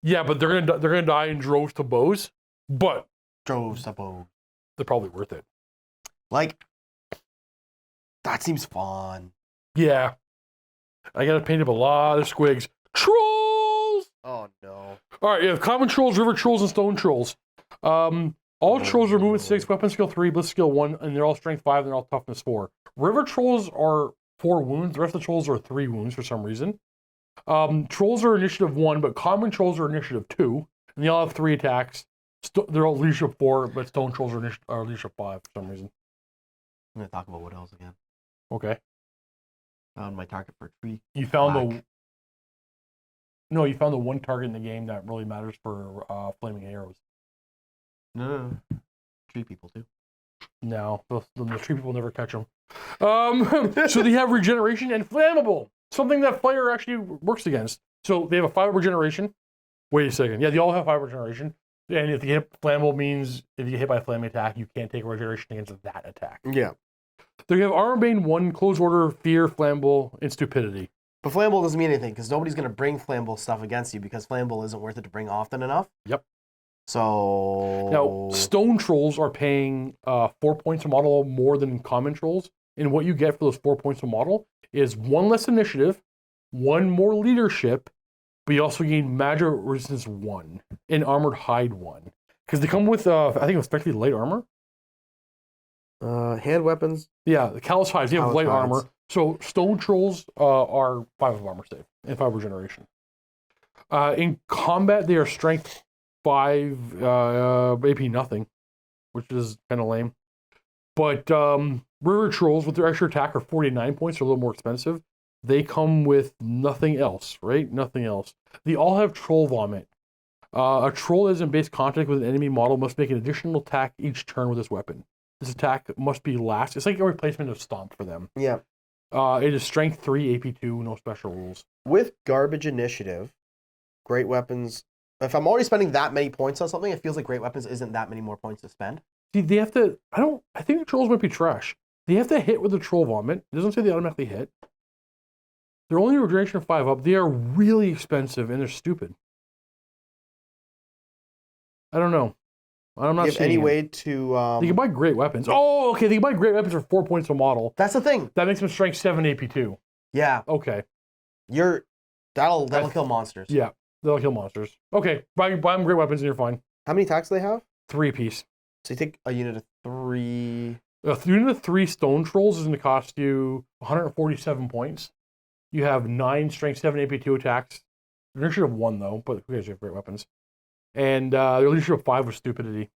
Yeah, but they're gonna die in droves to bows. But droves to bows. They're probably worth it. Like, that seems fun. Yeah. I gotta paint up a lot of squigs. Trolls! Oh no. Alright, you have common trolls, river trolls, and stone trolls. All trolls are movement 6, weapon skill 3, blitz skill 1, and they're all strength 5, and they're all toughness 4. River trolls are 4 wounds, the rest of the trolls are 3 wounds for some reason. Trolls are initiative 1, but common trolls are initiative 2, and they all have 3 attacks. They're all leadership 4, but stone trolls are leadership 5 for some reason. I'm going to talk about what else again. Okay. Found my target for a tree. You found you found the one target in the game that really matters for flaming arrows. No. Tree people too. No, the tree people never catch them. So they have regeneration and flammable, something that fire actually works against. So they have a 5 regeneration. Wait a second. Yeah, they all have 5 regeneration. And if you hit flammable means if you get hit by a flaming attack, you can't take a regeneration against that attack. Yeah. So you have Armor Bane 1, Close Order, Fear, Flammable, and Stupidity. But flammable doesn't mean anything because nobody's going to bring flammable stuff against you because flammable isn't worth it to bring often enough. Yep. So now, stone trolls are paying 4 points a model more than common trolls, and what you get for those 4 points a model is 1 less initiative, 1 more leadership, but you also gain magic resistance 1 and armored hide 1 because they come with I think especially light armor. Hand weapons. Yeah, the callous hides. They have light armor. So stone trolls are 5 of armor save and 5 regeneration. In combat, they are strength 5, AP nothing, which is kind of lame. But river trolls with their extra attack are 49 points, are a little more expensive. They come with nothing else, right? Nothing else. They all have troll vomit. A troll that is in base contact with an enemy model must make an additional attack each turn with this weapon. This attack must be last. It's like a replacement of Stomp for them. Yeah. It is strength 3, AP 2, no special rules. With garbage initiative, great weapons. If I'm already spending that many points on something, it feels like great weapons isn't that many more points to spend. See, they have to. I think the trolls might be trash. They have to hit with the troll vomit. It doesn't say they automatically hit. They're only regeneration of 5 up. They are really expensive and they're stupid. I don't know. I'm not seeing any way to. They can buy great weapons. Oh, okay. They can buy great weapons for 4 points a model. That's the thing. That makes them strength 7, AP 2. Yeah. Okay. That'll kill monsters. Yeah, that'll kill monsters. Okay, buy them great weapons and you're fine. How many attacks do they have? 3 apiece. So you take a unit of 3. A unit of 3 stone trolls is going to cost you 147 points. You have 9 strength 7 AP 2 attacks. Leadership of 1 though, but who cares? You have great weapons. And their leadership of 5 was stupidity.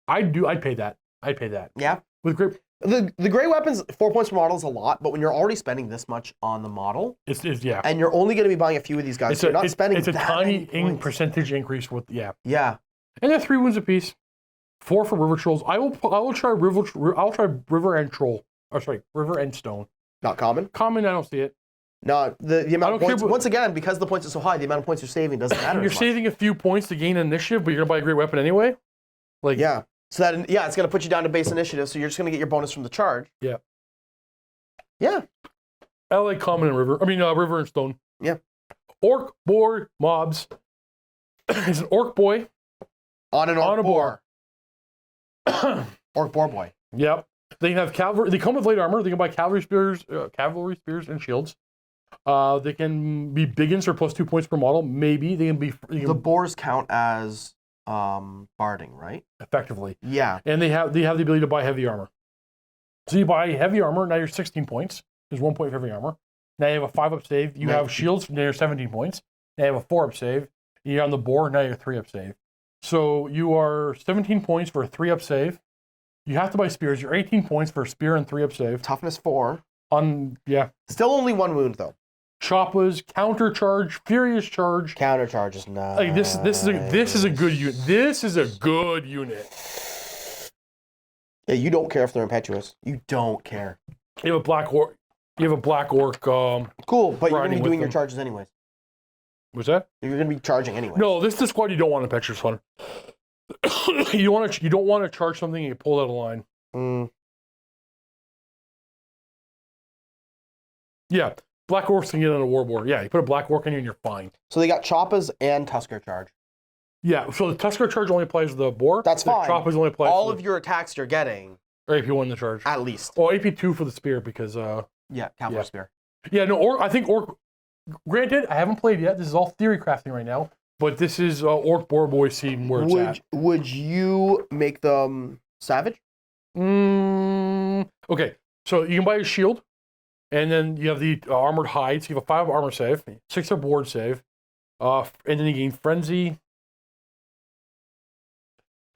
I'd pay that. I'd pay that. Yeah. With great. The great weapons, 4 points per model is a lot, but when you're already spending this much on the model, it's yeah, and you're only going to be buying a few of these guys, so you're not spending. It's a tiny percentage increase with Yeah. And they're 3 wounds apiece. 4 for river trolls. I will try river. I'll try river and troll. Or sorry, river and stone. Not common. Common, I don't see it. No, the amount of points. Once again, because the points are so high, the amount of points you're saving doesn't matter. You're saving a few points to gain initiative, but you're gonna buy a great weapon anyway. Like yeah. So that it's going to put you down to base initiative, so you're just going to get your bonus from the charge. Yeah. Yeah. I like common and river. I mean, river and stone. Yeah. Orc boar mobs. It's an orc boy. On a boar. Orc boar boy. Yep. They can have cavalry. They come with light armor. They can buy cavalry spears, and shields. They can be biggins for +2 points per model. Maybe they can be. The boars count as barding, right? Effectively. Yeah. And they have the ability to buy heavy armor. So you buy heavy armor, now you're 16 points. There's 1 point for heavy armor. Now you have a 5-up save. You have shields, now you're 17 points. Now you have a 4-up save. You're on the board, now you're 3-up save. So you are 17 points for a 3-up save. You have to buy spears. You're 18 points for a spear and 3-up save. Toughness 4. Yeah. Still only 1 wound though. Choppas, counter charge, furious charge. Counter charge is nice. Like this is a good unit. This is a good unit. Yeah, you don't care if they're impetuous. You don't care. You have a black orc. You have a black orc. Cool, but you're gonna be doing your charges anyways. What's that? You're gonna be charging anyway. No, this is the squad you don't want impetuous one. You don't want to charge something and you pull out of line. Yeah, black orcs can get on a warboard. Yeah, you put a black orc in you and you're fine. So they got Choppas and Tusker charge. Yeah, so the Tusker charge only applies to the boar. That's fine. Choppas only applies all of your attacks you're getting. Or AP1 the charge. At least. Well, AP2 for the spear because yeah, cavalry spear. Yeah, no, I think orc. Granted, I haven't played yet. This is all theory crafting right now. But this is orc boar boy scene where it's at. Would you make them savage? Okay, so you can buy a shield, and then you have the armored hides. You have a 5 armor save, 6 board save, and then you gain frenzy.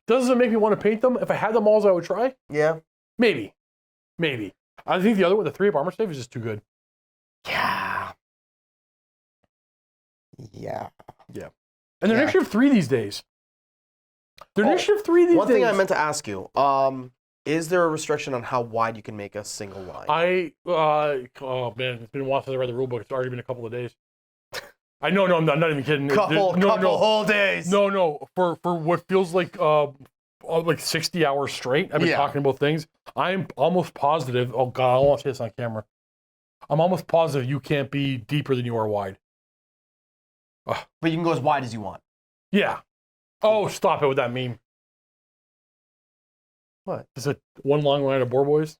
Does it make me want to paint them? If I had them all, I would try. Yeah. Maybe. I think the other one, the 3 armor save, is just too good. Yeah. And they're initiative 3 these days. Initiative 3 these days. One thing I meant to ask you, is there a restriction on how wide you can make a single line? Oh man, it's been a while since I read the rulebook. It's already been a couple of days. I know, I'm not even kidding. Couple whole days. No, for what feels like 60 hours straight, I've been talking about things. I'm almost positive, oh God, I don't want to say this on camera. I'm almost positive you can't be deeper than you are wide. But you can go as wide as you want. Yeah. Oh, stop it with that meme. What? Is it one long line of boar boys?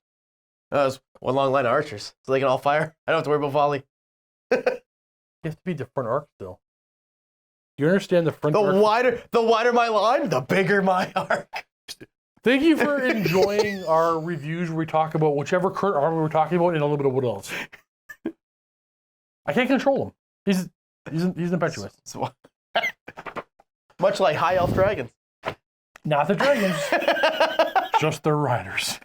No, it's one long line of archers, so they can all fire. I don't have to worry about volley. You have to be the front arc still. Do you understand the front arc? The wider my line, the bigger my arc. Thank you for enjoying our reviews where we talk about whichever current armor we're talking about and a little bit of what else. I can't control him. He's impetuous. Much like high elf dragons. Not the dragons. Just their riders.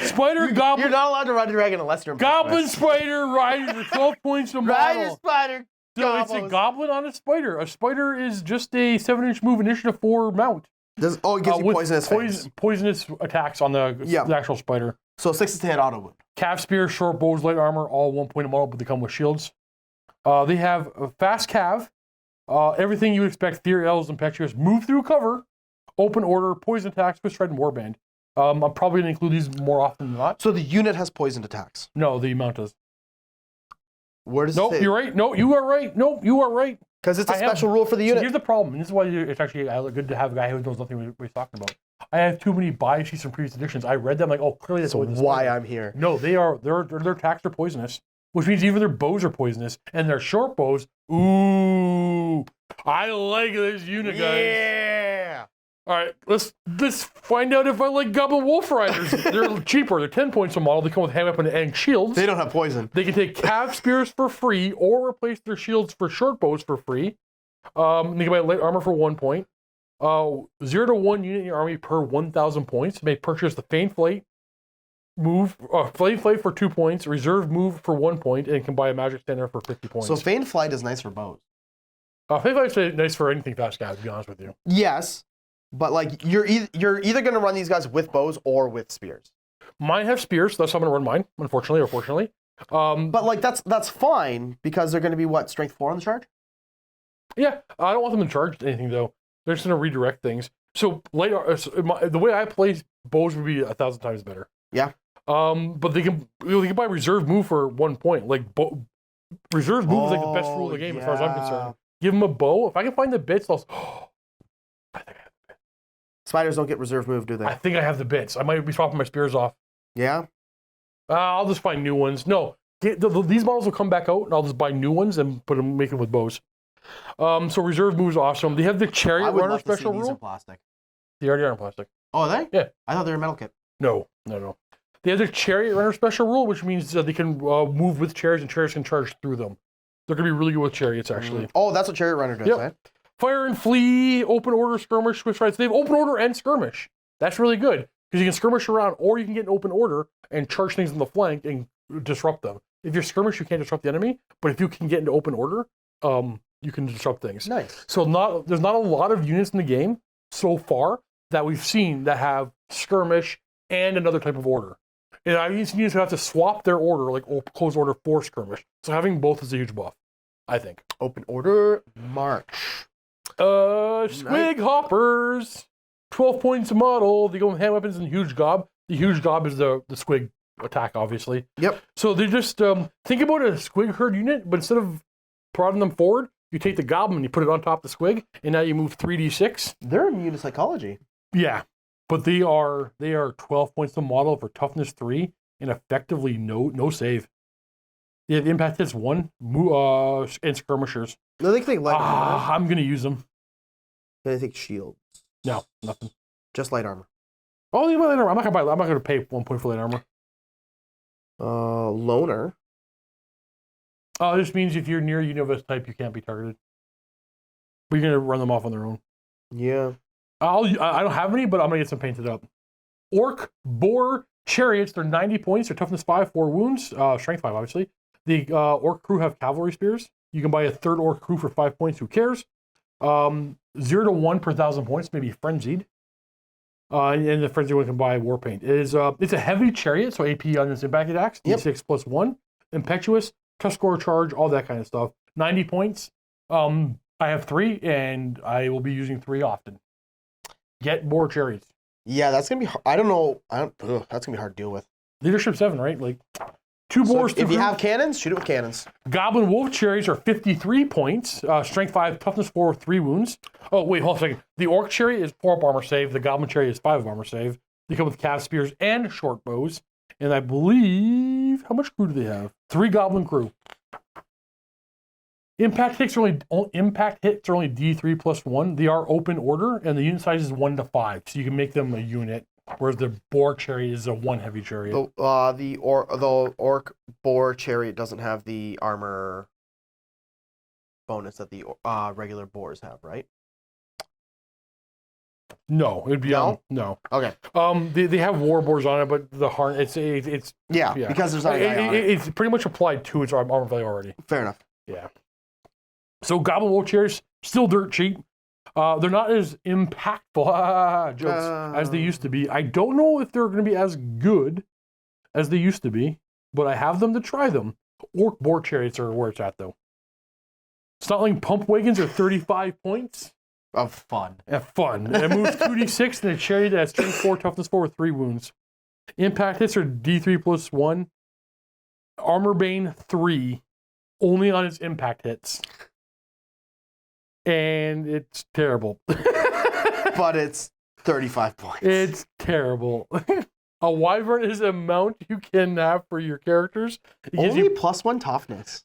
Spider, goblin. You're not allowed to ride a dragon unless you're goblin, spider, rider, 12 points a model. Rider, spider, so it's a goblin on a spider. A spider is just a 7-inch move initiative 4 mount. It gives you poisonous attacks on the actual spider. So 6 to hit auto wound. Cav spear, short bows, light armor, all 1 point a model, but they come with shields. They have a fast cav, everything you would expect, Theory, Elves, Impetuous, move through cover, open order, poison attacks, Twist Stride, and Warband. I'm probably going to include these more often than not. So the unit has poisoned attacks? No, the mount does. Where does it say? You're right. No, you are right. No, you are right. Because it's a special rule for the unit. So here's the problem, and this is why it's actually good to have a guy who knows nothing what he's talking about. I have too many bias sheets from previous editions. I read them like, oh, clearly that's why I'm here. No, their attacks are poisonous, which means even their bows are poisonous, and their short bows. Ooh, I like this unit, guys. Yeah. All right, let's find out if I like Goblin Wolf Riders. They're cheaper. They're 10 points a model. They come with hand weapon and shields. They don't have poison. They can take cav spears for free or replace their shields for short bows for free. They can buy light armor for 1 point. 0 to 1 unit in your army per 1,000 points. You may purchase the Feign Flight move, Feign Flight for 2 points, Reserve move for 1 point, and can buy a Magic Standard for 50 points. So Feign Flight is nice for bows. Feign Flight is nice for anything fast cav, to be honest with you. Yes. But like you're either going to run these guys with bows or with spears. Mine have spears, so that's how I'm going to run mine, unfortunately or fortunately. But like that's fine because they're going to be what, strength 4 on the charge? Yeah, I don't want them to charge anything though. They're just going to redirect things. So the way I play bows would be 1,000 times better. Yeah. But they can buy reserve move for 1 point. Like reserve move is like the best rule of the game as far as I'm concerned. Give them a bow. If I can find the bits, I think I have the bits. Spiders don't get reserve move, do they? I think I have the bits. I might be swapping my spears off. Yeah? I'll just find new ones. No, these models will come back out, and I'll just buy new ones and make them with bows. So reserve moves awesome. They have the Chariot Runner special rule. These are plastic. They already are in plastic. Oh, are they? Yeah. I thought they were a metal kit. No. They have the Chariot Runner special rule, which means they can move with chariots, and chariots can charge through them. They're going to be really good with chariots, actually. Oh, that's what Chariot Runner does, right? Fire and Flee, Open Order, Skirmish, Swift Rides. They have Open Order and Skirmish. That's really good, because you can skirmish around, or you can get an Open Order and charge things on the flank and disrupt them. If you're skirmish, you can't disrupt the enemy, but if you can get into Open Order, you can disrupt things. Nice. So there's not a lot of units in the game so far that we've seen that have skirmish, and another type of order. And I've seen units who have to swap their order, like close order for skirmish. So having both is a huge buff, I think. Open order, march. Squig hoppers, 12 points a model. They go with hand weapons and huge gob. The huge gob is the squig attack, obviously. Yep. So they just think about a squig herd unit, but instead of prodding them forward, you take the goblin and you put it on top of the squig, and now you move 3d6. They're immune to psychology. Yeah, but they are 12 points a model for toughness 3 and effectively no save. They have impact hits 1 and skirmishers. No, they take light armor. I'm gonna use them. They take shields. No, nothing. Just light armor. Oh, yeah, light armor. I'm not gonna pay 1 point for light armor. Loner. This means if you're near Univist type, you can't be targeted. But you're gonna run them off on their own. Yeah. I don't have any, but I'm gonna get some painted up. Orc, boar, chariots. They're 90 points. They're toughness 5, 4 wounds, strength 5, obviously. The orc crew have cavalry spears. You can buy a third orc crew for 5 points. Who cares? 0 to 1 per 1,000 points. Maybe frenzied. And the frenzied one can buy war paint. It's a heavy chariot, so AP on its impact attacks. D6 plus 1. Impetuous, tough score charge, all that kind of stuff. 90 points. I have 3, and I will be using 3 often. Get more chariots. Yeah, that's gonna be. I don't know. That's gonna be hard to deal with. Leadership 7, right? Like 2 boars. If you have cannons, shoot it with cannons. Goblin wolf chariots are 53 points. Strength 5, toughness 4, 3 wounds. Oh wait, hold on a second. The orc chariot is 4 up armor save. The goblin chariot is 5 up armor save. They come with calf spears and short bows. And I believe, how much crew do they have? 3 goblin crew. Impact hits are only D3 plus 1. They are open order, and the unit size is 1 to 5, so you can make them a unit. Whereas the boar chariot is a 1 heavy chariot. The orc boar chariot doesn't have the armor bonus that the regular boars have, right? No, it'd be no. Okay. They have war boars on it, but the harn it's yeah, because there's not a guy on it. It's pretty much applied to its armor value already. Fair enough. Yeah. So goblin wolf chariots still dirt cheap. They're not as impactful jokes as they used to be. I don't know if they're going to be as good as they used to be, but I have them to try them. Orc boar chariots are where it's at, though. Snotling pump wagons are 35 points. Of fun. And it moves 2d6, and a chariot that has strength 4, toughness 4 with 3 wounds. Impact hits are D3 plus 1. Armor Bane 3, only on its impact hits. And it's terrible. But it's 35 points. It's terrible. A wyvern is a mount you can have for your characters. Only plus 1 toughness.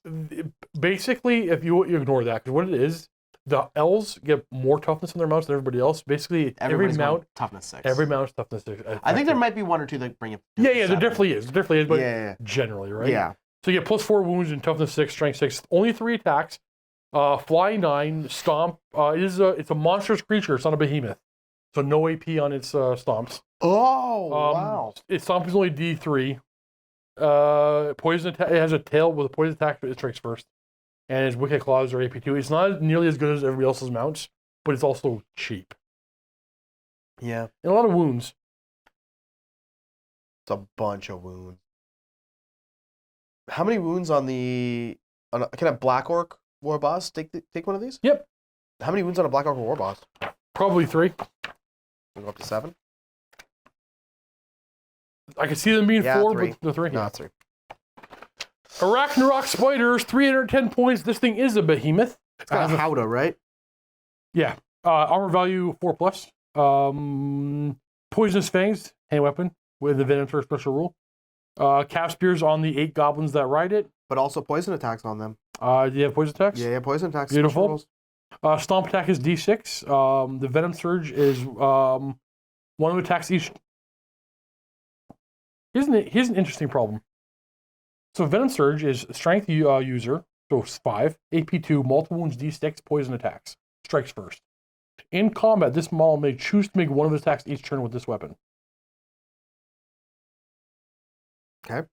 Basically, if you ignore that, because what it is, the elves get more toughness on their mounts than everybody else. Basically, every mount toughness 6. Every mount is toughness 6. I think there might be 1 or 2 that bring it. Yeah, there definitely is. But yeah. Generally, right? Yeah. So you get plus 4 wounds and toughness 6, strength 6. Only 3 attacks. Fly 9, stomp. It's a monstrous creature. It's not a behemoth, so no AP on its stomps. Oh wow! Its stomp is only D3. Poison attack. It has a tail with a poison attack, but it strikes first. And its wicked claws are AP2. It's not nearly as good as everybody else's mounts, but it's also cheap. Yeah, and a lot of wounds. It's a bunch of wounds. How many wounds on can a Black Orc War Boss take one of these? Yep. How many wounds on a Black Orc War Boss? Probably 3. We'll go up to 7. I can see them being 4, 3. but the 3. No, 3. Arachnarok spiders, 310 points. This thing is a behemoth. It's got a Howdah, right? Yeah. Armor value 4 plus. Poisonous fangs, hand weapon with the venom for special rule. Calf spears on the 8 goblins that ride it. But also poison attacks on them. Do you have poison attacks? Yeah, poison attacks. Beautiful. Stomp attack is D6. The venom surge is 1 of attacks each. Here's an interesting problem. So venom surge is strength user, so 5, AP2, multiple wounds D6, poison attacks. Strikes first. In combat, this model may choose to make 1 of its attacks each turn with this weapon. Okay.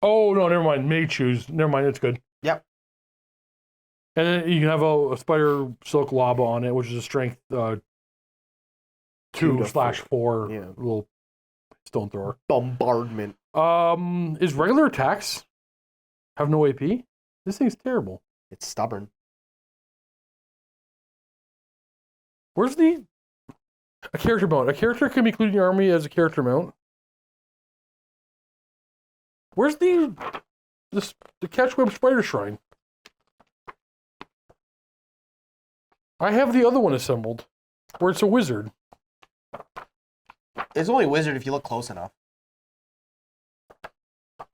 Oh, no, never mind. May choose. Never mind, it's good. Yep. And then you can have a spider silk lava on it, which is a strength 2 2/4 Yeah. little stone thrower. Bombardment. Is regular attacks have no AP? This thing's terrible. It's stubborn. Where's a character mount? A character can be included in your army as a character mount. Where's the Catchweb Spider Shrine? I have the other one assembled, where it's a wizard. It's only a wizard if you look close enough.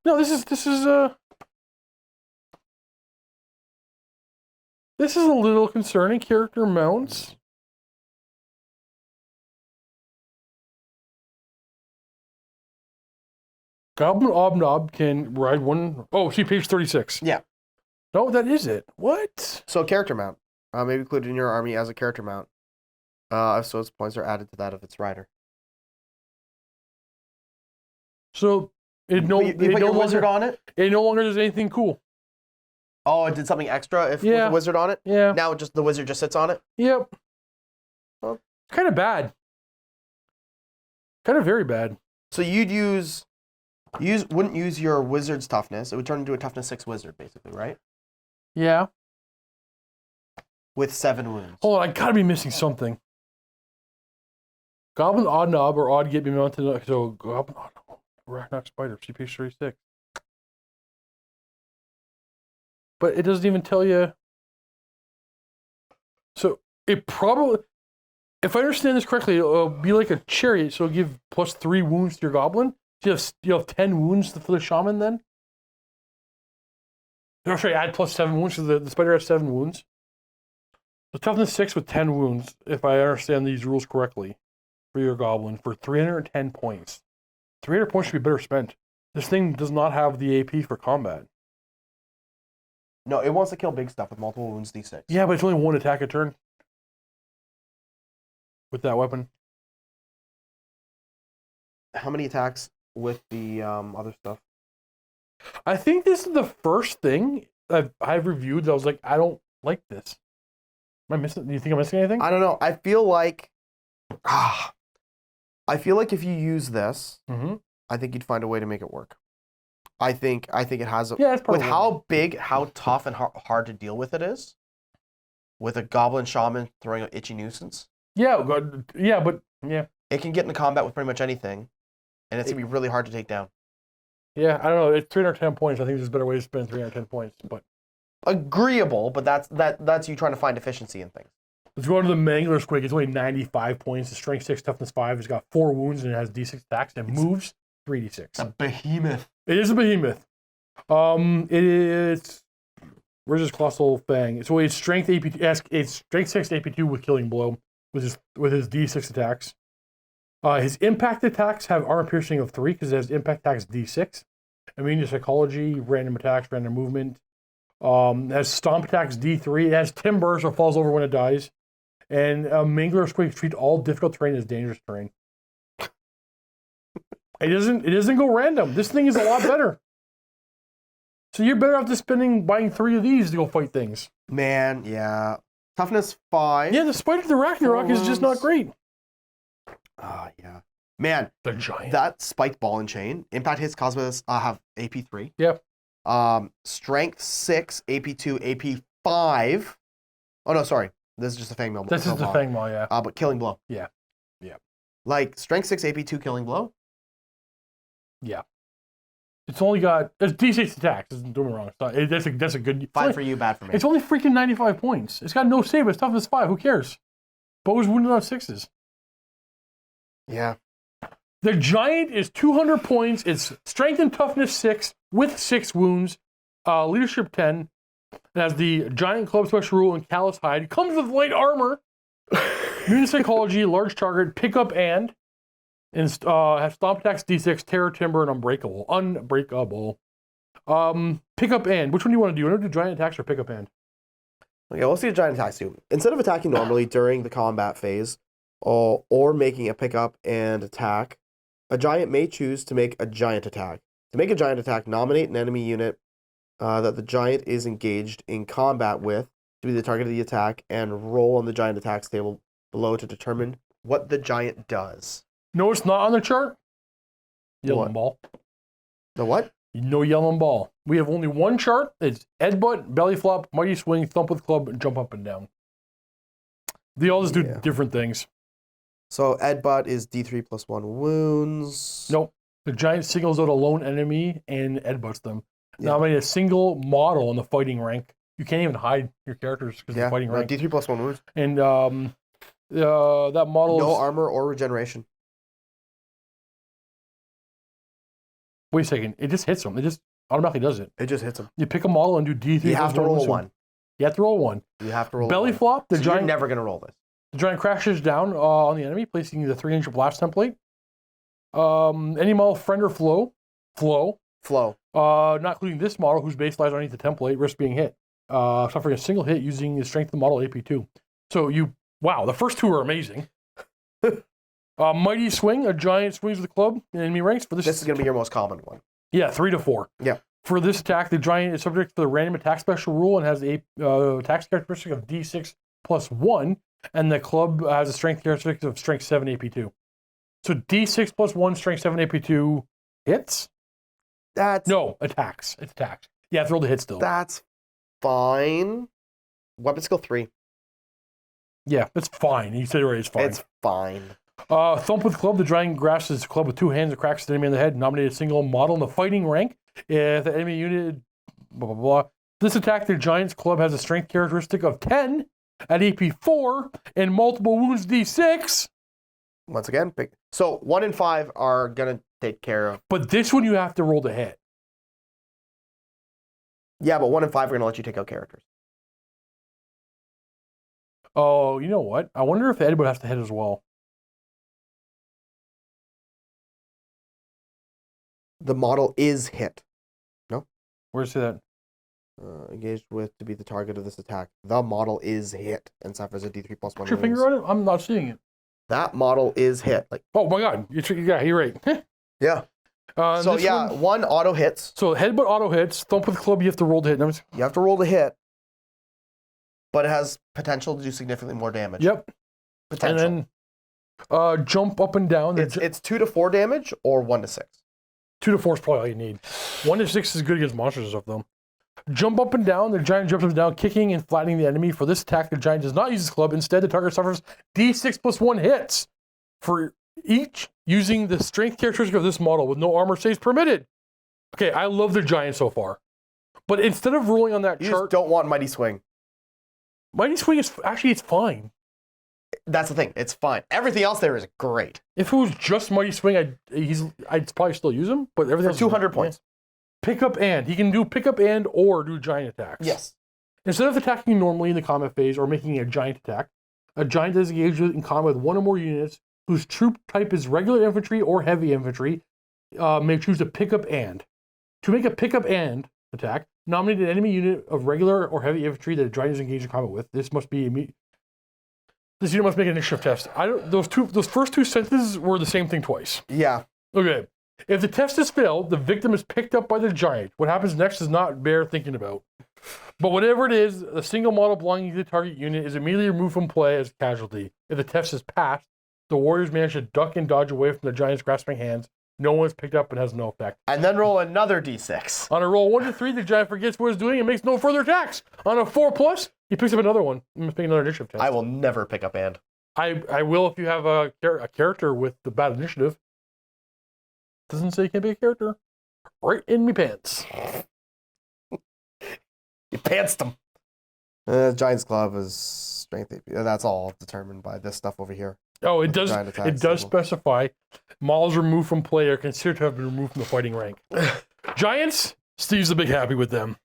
No, this is a little concerning. Character mounts. Goblin Obnob can ride one. Oh, see page 36. Yeah. No, that is it. What? So character mount. Maybe included in your army as a character mount. So its points are added to that of its rider. So you put your wizard on it? It no longer does anything cool. Oh, it did something extra with the wizard on it? Yeah. Now the wizard just sits on it? Yep. Well, kind of bad. Kind of very bad. So you'd wouldn't use your wizard's toughness. It would turn into a toughness 6 wizard, basically, right? Yeah. With 7 wounds. Hold on, I gotta be missing something. Goblin Odd Knob or Odd Get Me Mounted. So Goblin Odd Knob. Arachnok Spider, CP 36. But it doesn't even tell you. So it probably, if I understand this correctly, it'll be like a chariot. So it'll give +3 wounds to your goblin. So you have 10 wounds for the shaman then? No, sorry, add +7 wounds. So the spider has 7 wounds. So toughness 6 with 10 wounds, if I understand these rules correctly, for your goblin for 310 points. 300 points should be better spent. This thing does not have the AP for combat. No, it wants to kill big stuff with multiple wounds D6. Yeah, but it's only 1 attack a turn with that weapon. How many attacks with the other stuff? I think this is the first thing I've reviewed that I was like, I don't like this. Am I missing? Do you think I'm missing anything? I don't know. I feel like if you use this, I think you'd find a way to make it work. I think it has a with how big, how tough, and hard to deal with it is. With a goblin shaman throwing an itchy nuisance. Yeah, but it can get into combat with pretty much anything, and it's gonna be really hard to take down. Yeah, I don't know. It's 310 points. I think there's a better way to spend 310 points, but agreeable. But that's you trying to find efficiency in things. Let's go to the Mangler Squig. It's only 95 points. It's strength 6, toughness 5. It's got 4 wounds and it has D6 attacks and it moves 3d6. It's a behemoth. It is a behemoth. It's where's his colossal fang? So it's strength AP. It's strength 6 AP2 with killing blow with his D6 attacks. His impact attacks have armor piercing of 3 because it has impact attacks D6. Immune to psychology, random attacks, random movement. It has stomp attacks D3. It has timber, so it falls over when it dies. And Mangler Squig treat all difficult terrain as dangerous terrain. It doesn't go random. This thing is a lot better. So you're better off just buying 3 of these to go fight things. Man, yeah. Toughness 5. Yeah, the Spider of the Ragnarok is just not great. Yeah. Man, the giant. That spiked ball and chain. Impact hits cosmos have AP3. Yep. Strength 6, AP2, AP5. Oh no, sorry. This is just a fang maul. This is the fang maul, yeah. But killing blow. Yeah. Yeah. Like strength 6, AP2, killing blow. Yeah. It's only got D6 attacks. Don't get me wrong. That's a good 5 for you, bad for me. It's only freaking 95 points. It's got no save. It's toughness 5. Who cares? Bows wounded on 6s. Yeah. The giant is 200 points. It's strength and toughness 6 with 6 wounds. Leadership 10. It has the giant club special rule and callous hide. It comes with light armor. Immune psychology, large target, pickup and has stomp attacks D6, terror, timber, and unbreakable. Pickup and. Which one do you want to do? You want to do giant attacks or pickup and? Okay, let's see a giant attack too. Instead of attacking normally during the combat phase, or making a pickup and attack, a giant may choose to make a giant attack. To make a giant attack, nominate an enemy unit that the giant is engaged in combat with to be the target of the attack, and roll on the giant attacks table below to determine what the giant does. No, it's not on the chart. Yellow ball. The what? No yellow ball. We have only one chart. It's headbutt, belly flop, mighty swing, thump with club, and jump up and down. They all just do different things. So headbutt is D3 plus 1 wounds. Nope. The giant singles out a lone enemy and headbutts them. Now, I mean, a single model in the fighting rank. You can't even hide your characters because of the fighting rank. D3 plus 1 wounds. And that model no armor or regeneration. Wait a second. It just hits them. It just automatically does it. It just hits them. You pick a model and do D3. You have to roll a 1. You have to roll 1. You have to roll belly flop. The giant, you're never going to roll this. The giant crashes down on the enemy, placing the 3-inch blast template. Any model, friend or flow. Not including this model, whose base lies underneath the template, risk being hit. Suffering a single hit using the strength of the model AP2. So the first two are amazing. Mighty swing, a giant swings with the club in enemy ranks. This is going to be your most common one. Yeah, 3 to 4. Yeah. For this attack, the giant is subject to the random attack special rule and has the attack characteristic of D6 plus 1, and the club has a strength characteristic of strength 7 AP2. So D6 plus 1, strength 7 AP2 hits? No, attacks. It's attacks. Yeah, throw the hit still. That's fine. Weapon skill 3. Yeah, it's fine. You said it right, it's fine. It's fine. Thump with club. The giant grasps his club with 2 hands and cracks the enemy in the head. Nominate a single model in the fighting rank. If the enemy unit, blah, blah, blah. This attack, the giant's club has a strength characteristic of 10 at AP4 and multiple wounds D6. Once again, so 1 and 5 are going to take care of. But this one you have to roll to hit. Yeah, but 1 and 5 are going to let you take out characters. Oh, you know what? I wonder if Edward has to hit as well. The model is hit. No? Where's that? Engaged with to be the target of this attack. The model is hit and suffers a D3 plus 1. Put your finger on it? I'm not seeing it. That model is hit. Oh my god. You're right. Yeah. One auto hits. So headbutt auto hits. Thump with club, you have to roll to hit. You have to roll to hit. But it has potential to do significantly more damage. Yep. Potential. And then jump up and down. It's 2 to 4 damage or 1 to 6. 2 to 4 is probably all you need. 1 to 6 is good against monsters and stuff, though. Jump up and down. The giant jumps up and down, kicking and flattening the enemy. For this attack, the giant does not use his club. Instead, the target suffers D6 plus 1 hits for each using the strength characteristic of this model with no armor saves permitted. Okay, I love the giant so far. But instead of rolling on that you chart... just don't want Mighty Swing. Mighty Swing is... Actually, it's fine. That's the thing. It's fine. Everything else there is great. If it was just Mighty Swing, I'd probably still use him. But everything for 200 points. Pick up and. He can do pick up and or do giant attacks. Yes. Instead of attacking normally in the combat phase or making a giant attack, a giant is engaged in combat with 1 or more units whose troop type is regular infantry or heavy infantry may choose to pick up and. To make a pick up and attack, nominate an enemy unit of regular or heavy infantry that the giant is engaged in combat with. This unit must make an initiative test. Those first 2 sentences were the same thing twice. Yeah. Okay. If the test is failed, the victim is picked up by the giant. What happens next is not bear thinking about. But whatever it is, a single model belonging to the target unit is immediately removed from play as a casualty. If the test is passed, the warriors manage to duck and dodge away from the giant's grasping hands. No one is picked up and has no effect. And then roll another D6. On a roll 1 to 3, the giant forgets what he's doing and makes no further attacks. On a 4+, he picks up another one. He must make another initiative test. I will never pick up and. I will if you have a character with the bad initiative. Doesn't say you can't be a character. Right in me pants. You pantsed him. Giant's Club is strength AP. That's all determined by this stuff over here. Oh, it does. It does specify models removed from play are considered to have been removed from the fighting rank. Giants, Steve's a big happy with them.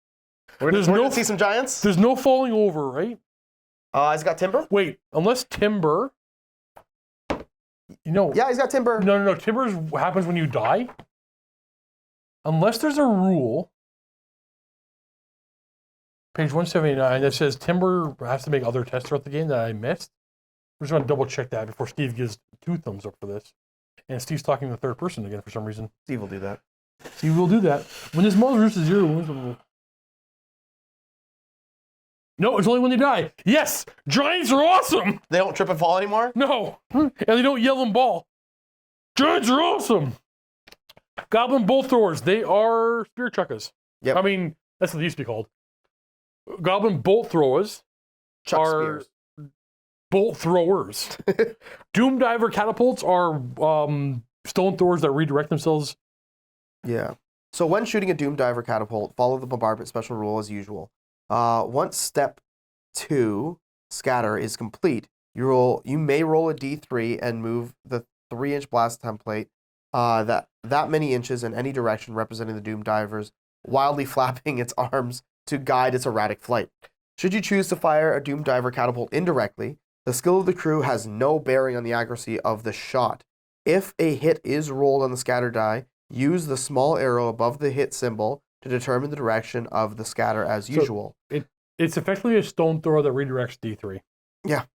We're gonna see some giants. There's no falling over, right? He's got timber. Wait, unless timber. Yeah, he's got timber. No. Timber happens when you die. Unless there's a rule. Page 179 that says timber has to make other tests throughout the game that I missed. We're just going to double check that before Steve gives 2 thumbs up for this. And Steve's talking in the third person again for some reason. Steve will do that. Steve will do that. When this model reaches 0 wounds, No, it's only when they die. Yes, giants are awesome. They don't trip and fall anymore? No, and they don't yell and ball. Giants are awesome. Goblin bolt throwers, they are spear chuckers. Yep. I mean, that's what they used to be called. Goblin bolt throwers Chuck are spears. Bolt throwers. Doom diver catapults are stone throwers that redirect themselves. Yeah. So when shooting a Doom Diver catapult, follow the bombardment special rule as usual. Once step 2, scatter, is complete, you may roll a d3 and move the 3-inch blast template that many inches in any direction, representing the Doom Divers, wildly flapping its arms to guide its erratic flight. Should you choose to fire a Doom Diver catapult indirectly, the skill of the crew has no bearing on the accuracy of the shot. If a hit is rolled on the scatter die, use the small arrow above the hit symbol to determine the direction of the scatter as usual. It's effectively a stone thrower that redirects D3. Yeah.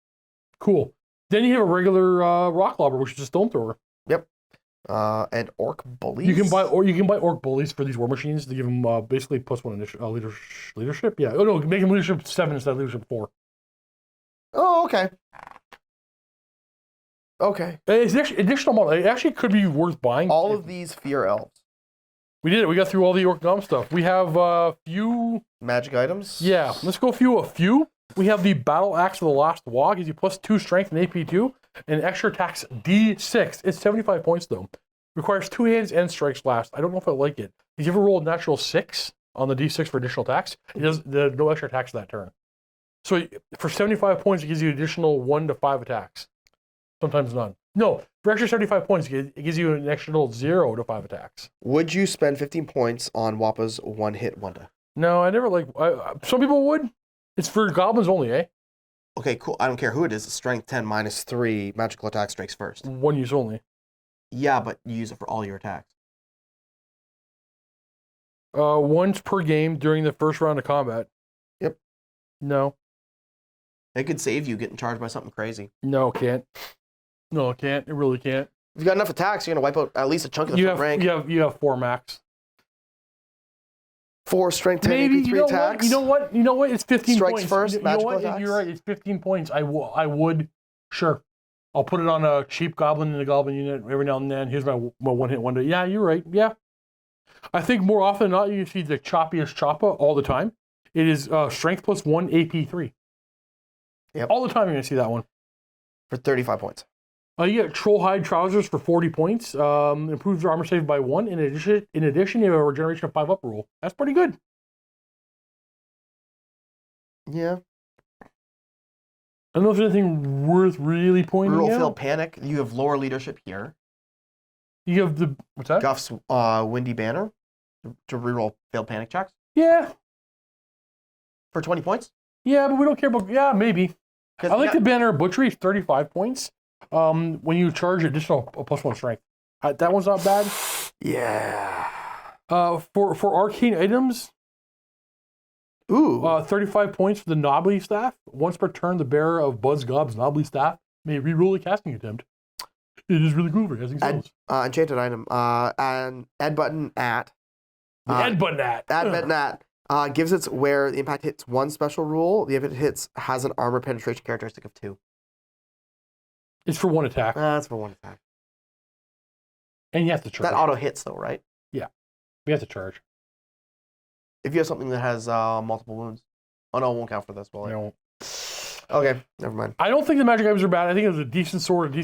Cool. Then you have a regular rock lobber, which is a stone thrower. Yep. And orc bullies. You can buy orc bullies for these war machines to give them basically +1 leadership. Yeah. Oh no, make them leadership 7 instead of leadership 4. Oh, okay. Okay. It's actually additional model. It actually could be worth buying. All of these fear elves. We did it. We got through all the orc gom stuff. We have a few magic items. Yeah. Let's go through a few. We have the battle axe of the last wog. Gives you +2 strength and AP2, and extra attacks D6. It's 75 points though. Requires 2 hands and strikes last. I don't know if I like it. If you ever roll a natural 6 on the D6 for additional attacks, it does no extra attacks that turn. So for 75 points, it gives you additional 1 to 5 attacks. Sometimes none. No, for extra 75 points, it gives you an extra 0 to 5 attacks. Would you spend 15 points on Wappa's one-hit wonder? No, I never like. Some people would. It's for goblins only, eh? Okay, cool. I don't care who it is. Strength 10 -3 magical attack strikes first. 1 use only. Yeah, but you use it for all your attacks. Once per game during the first round of combat. Yep. No. It could save you getting charged by something crazy. No, it can't. No, it can't. It really can't. If you've got enough attacks, you're going to wipe out at least a chunk of the front rank. You have 4 max. 4 strength 10 Maybe, AP3 attacks. You know what? It's 15 Strikes points. first, you know magical what? attacks? You're right. It's 15 points. I would. Sure. I'll put it on a cheap goblin in the goblin unit every now and then. Here's my one-hit wonder. Yeah, you're right. Yeah. I think more often than not, you see the choppiest choppa all the time. It is strength +1 AP3. Yep. All the time you're going to see that one. For 35 points. You get troll hide trousers for 40 points. Improves your armor save by 1. In addition, you have a regeneration of 5 up rule. That's pretty good. Yeah. I don't know if there's anything worth really pointing Rural out. Failed Panic. You have lower leadership here. You have the... What's that? Guff's Windy Banner to reroll Failed Panic checks. Yeah. For 20 points? Yeah, but we don't care about... Yeah, maybe. I like the Banner of Butchery. 35 points. When you charge additional +1 strength. That one's not bad. Yeah. For arcane items... Ooh. 35 points for the Knobbly staff. Once per turn, the bearer of Buzz Gob's Knobbly staff may reroll a casting attempt. It is really cool for casting spells. Enchanted item. And Ed button at. Ed button at. Ed button at. Gives it where the impact hits 1 special rule. The impact hits has an armor penetration characteristic of 2. It's for 1 attack. That's for 1 attack. And you have to charge. That auto hits though, right? Yeah. We have to charge. If you have something that has multiple wounds. Oh no, it won't count for this, will it? No. Okay, never mind. I don't think the magic items are bad. I think it was a decent sword, the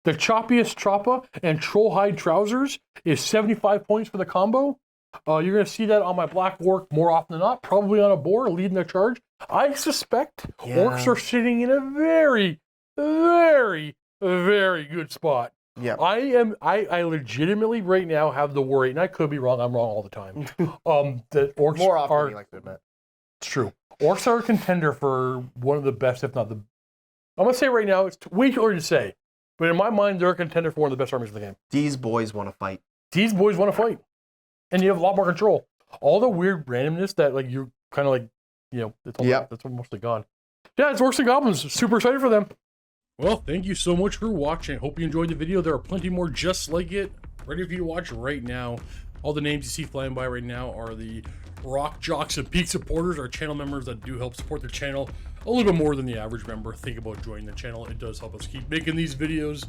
choppiest choppa and troll hide trousers is 75 points for the combo. You're going to see that on my black orc more often than not, probably on a boar leading the charge. I suspect orcs are sitting in a very, very, very good spot. Yeah. I legitimately right now have the worry, and I could be wrong, I'm wrong all the time. That orcs more often are, than you like to admit. It's true. Orcs are a contender for one of the best, if not the... I'm going to say right now, it's way too early to say, but in my mind, they're a contender for one of the best armies of the game. These boys want to fight. These boys want to fight. And you have a lot more control. All the weird randomness that, like, you're kind of like, you know, that's mostly gone. Yeah, it's Orcs and Goblins. Super excited for them. Well, thank you so much for watching. Hope you enjoyed the video. There are plenty more just like it ready for you to watch right now. All the names you see flying by right now are the Rock Jocks and Peak supporters are channel members that do help support the channel a little bit more than the average member. Think about joining the channel. It does help us keep making these videos.